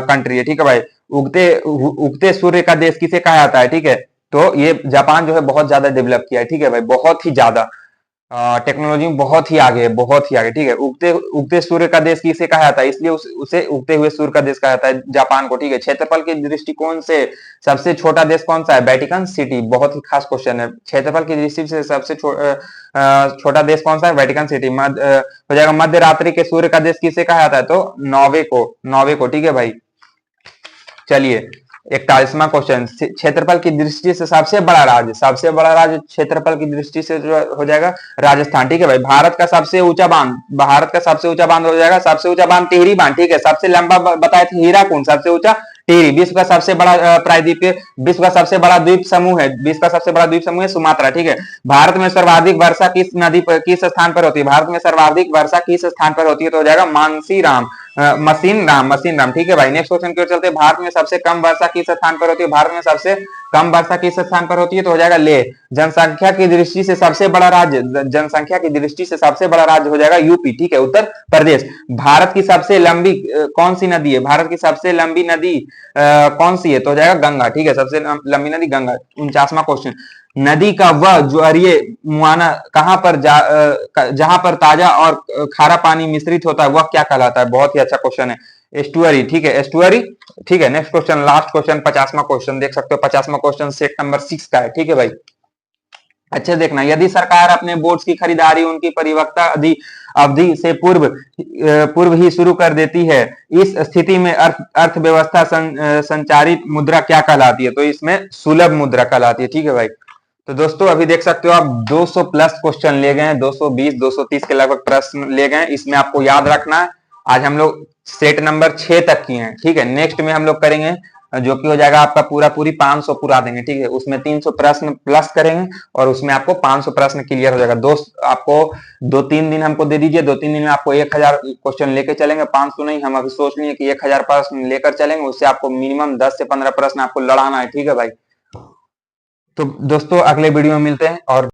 कंट्री है, ठीक है भाई। उगते सूर्य का देश किसे कहा जाता है? ठीक है, तो ये जापान जो है बहुत ज्यादा डेवलप किया है, ठीक है भाई, बहुत ही ज्यादा टेक्नोलॉजी में बहुत ही आगे है, बहुत ही आगे, ठीक है। उगते उगते सूर्य का देश किसे कहा जाता है? इसलिए उसे उगते हुए सूर्य का देश कहा जाता है, जापान को, ठीक है। क्षेत्रफल के दृष्टिकोण से सबसे छोटा देश कौन सा है? Vatican city. बहुत ही खास क्वेश्चन है। क्षेत्रफल की दृष्टि से सबसे छोटा देश कौन सा है? Vatican city. हो जाएगा। मध्य रात्रि के सूर्य का देश किसे कहा जाता है? तो नॉर्वे को, ठीक है भाई। चलिए 41वां क्वेश्चन, क्षेत्रफल की दृष्टि से सबसे बड़ा राज्य क्षेत्रफल की दृष्टि से जो हो जाएगा राजस्थान, ठीक है भाई। भारत का सबसे ऊंचा बांध हो जाएगा सबसे ऊंचा बांध टिहरी बांध, ठीक है। सबसे लंबा बताए थे हीराकुंड, सबसे ऊंचा टिहरी। विश्व का सबसे बड़ा प्रायद्वीपीय, विश्व का सबसे बड़ा द्वीप समूह है, विश्व का सबसे बड़ा द्वीप समूह है सुमात्रा, ठीक है। भारत में सर्वाधिक वर्षा किस नदी पर, किस स्थान पर होती है? भारत में सर्वाधिक वर्षा किस स्थान पर होती है? तो हो जाएगा मानसीराम, मशीन राम, मशीन राम, ठीक है भाई। नेक्स्ट क्वेश्चन की ओर चलते हैं। भारत में सबसे कम वर्षा किस स्थान पर होती है? भारत में सबसे कम वर्षा किस स्थान पर होती है? तो हो जाएगा लेह। जनसंख्या की दृष्टि से सबसे बड़ा राज्य, जनसंख्या की दृष्टि से सबसे बड़ा राज्य हो जाएगा यूपी, ठीक है, उत्तर प्रदेश। भारत की सबसे लंबी कौन सी नदी है? भारत की सबसे लंबी नदी कौन सी है? तो हो जाएगा गंगा, ठीक है, सबसे लंबी नदी गंगा। 49वां क्वेश्चन, नदी का वह ज्वारीय मुहाना कहां पर जहां पर ताजा और खारा पानी मिश्रित होता है वह क्या कहलाता है? बहुत ही अच्छा क्वेश्चन है, एस्टुअरी, ठीक है, एस्टुअरी, ठीक है। नेक्स्ट क्वेश्चन, लास्ट क्वेश्चन, 50वां क्वेश्चन देख सकते हो। 50वां क्वेश्चन सेट नंबर 6 का है, ठीक है भाई। अच्छे देखना, यदि सरकार अपने बोर्ड्स की खरीदारी उनकी परिपक्वता अवधि से पूर्व ही शुरू कर देती है, इस स्थिति में अर्थव्यवस्था संचारित मुद्रा क्या कहलाती है? तो इसमें सुलभ मुद्रा कहलाती है, ठीक है भाई। तो दोस्तों अभी देख सकते हो आप 200 प्लस क्वेश्चन ले गए हैं, 220 230 के लगभग प्रश्न ले गए हैं। इसमें आपको याद रखना है, आज हम लोग सेट नंबर 6 तक किए हैं, ठीक है। नेक्स्ट में हम लोग करेंगे जो कि हो जाएगा आपका पूरी 500 पूरा देंगे, ठीक है। उसमें 300 प्रश्न प्लस करेंगे और उसमें आपको 500 प्रश्न क्लियर हो जाएगा। दोस्त आपको 2-3 दिन हमको दे दीजिए, 2-3 दिन में आपको 1000 क्वेश्चन लेके चलेंगे, 500 नहीं, हम अभी सोच लिए कि 1000 प्रश्न लेकर चलेंगे। उससे आपको मिनिमम 10 से 15 प्रश्न आपको लड़ाना है, ठीक है भाई। तो दोस्तों अगले वीडियो में मिलते हैं और